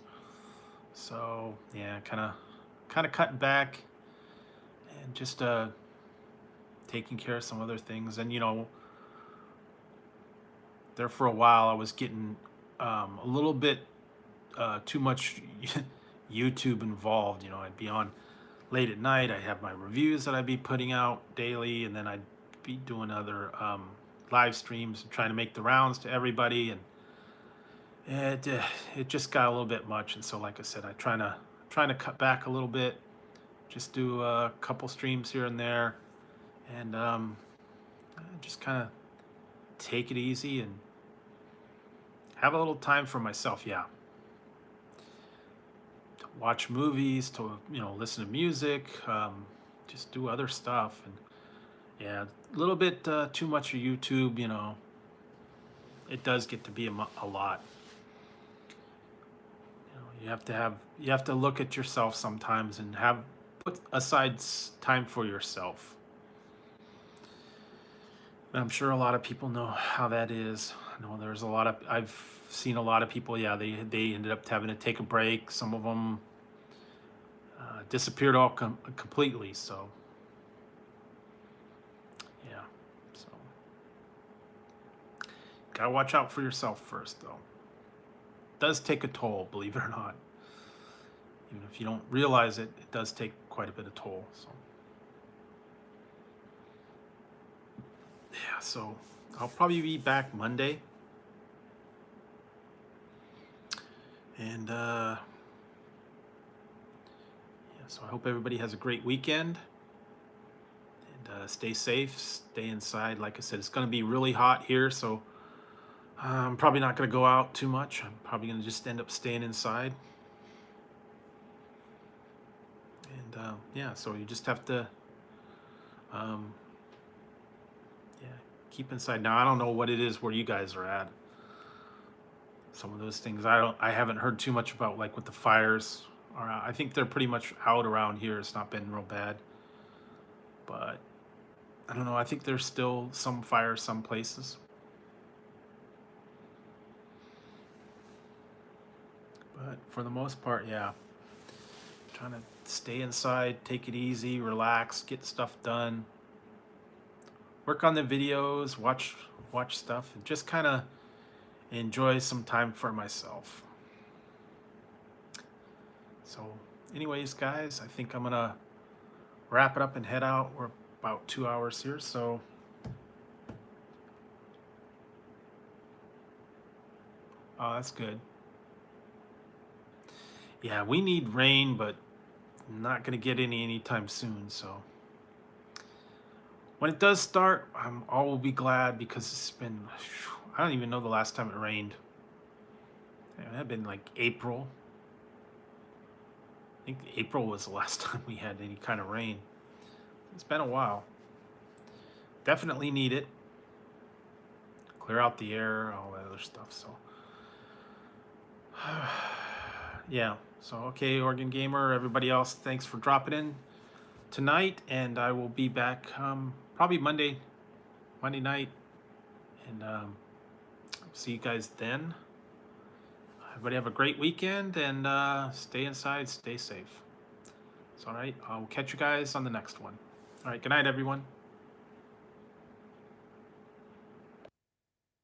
So yeah, kind of cutting back, and just taking care of some other things. And you know, there for a while I was getting a little bit too much YouTube involved. You know, I'd be on late at night. I have my reviews that I'd be putting out daily, and then I'd be doing other live streams and trying to make the rounds to everybody, and it just got a little bit much. And so, like I said, trying to cut back a little bit, just do a couple streams here and there, and just kind of take it easy and have a little time for myself. Yeah, to watch movies, to listen to music, just do other stuff. And yeah, a little bit too much of YouTube. You know, it does get to be a lot. You have to look at yourself sometimes and put aside time for yourself. And I'm sure a lot of people know how that is. I know I've seen a lot of people, yeah, they ended up having to take a break. Some of them disappeared completely. So yeah, so gotta watch out for yourself first, though. Does take a toll, believe it or not. Even if you don't realize it, it does take quite a bit of toll. So yeah, so I'll probably be back Monday. And yeah, so I hope everybody has a great weekend. And stay safe, stay inside. Like I said, it's going to be really hot here, so I'm probably not going to go out too much. I'm probably going to just end up staying inside. And yeah, so you just have to yeah, keep inside. Now, I don't know what it is where you guys are at. Some of those things I haven't heard too much about, like with the fires. I think they're pretty much out around here. It's not been real bad. But I don't know. I think there's still some fires some places. But for the most part, yeah. Trying to stay inside, take it easy, relax, get stuff done. Work on the videos, watch stuff, and just kind of enjoy some time for myself. So anyways, guys, I think I'm gonna wrap it up and head out. We're about 2 hours here, so oh, that's good. Yeah, we need rain, but not gonna get any anytime soon. So when it does start, I will be glad, because it's been, I don't even know the last time it rained. It had been like April. I think April was the last time we had any kind of rain. It's been a while. Definitely need it. Clear out the air, all that other stuff. So yeah. So okay, Oregon Gamer, everybody else, thanks for dropping in tonight, and I will be back probably Monday night, and see you guys then. Everybody have a great weekend, and stay inside, stay safe. It's all right. I'll catch you guys on the next one. All right, good night, everyone.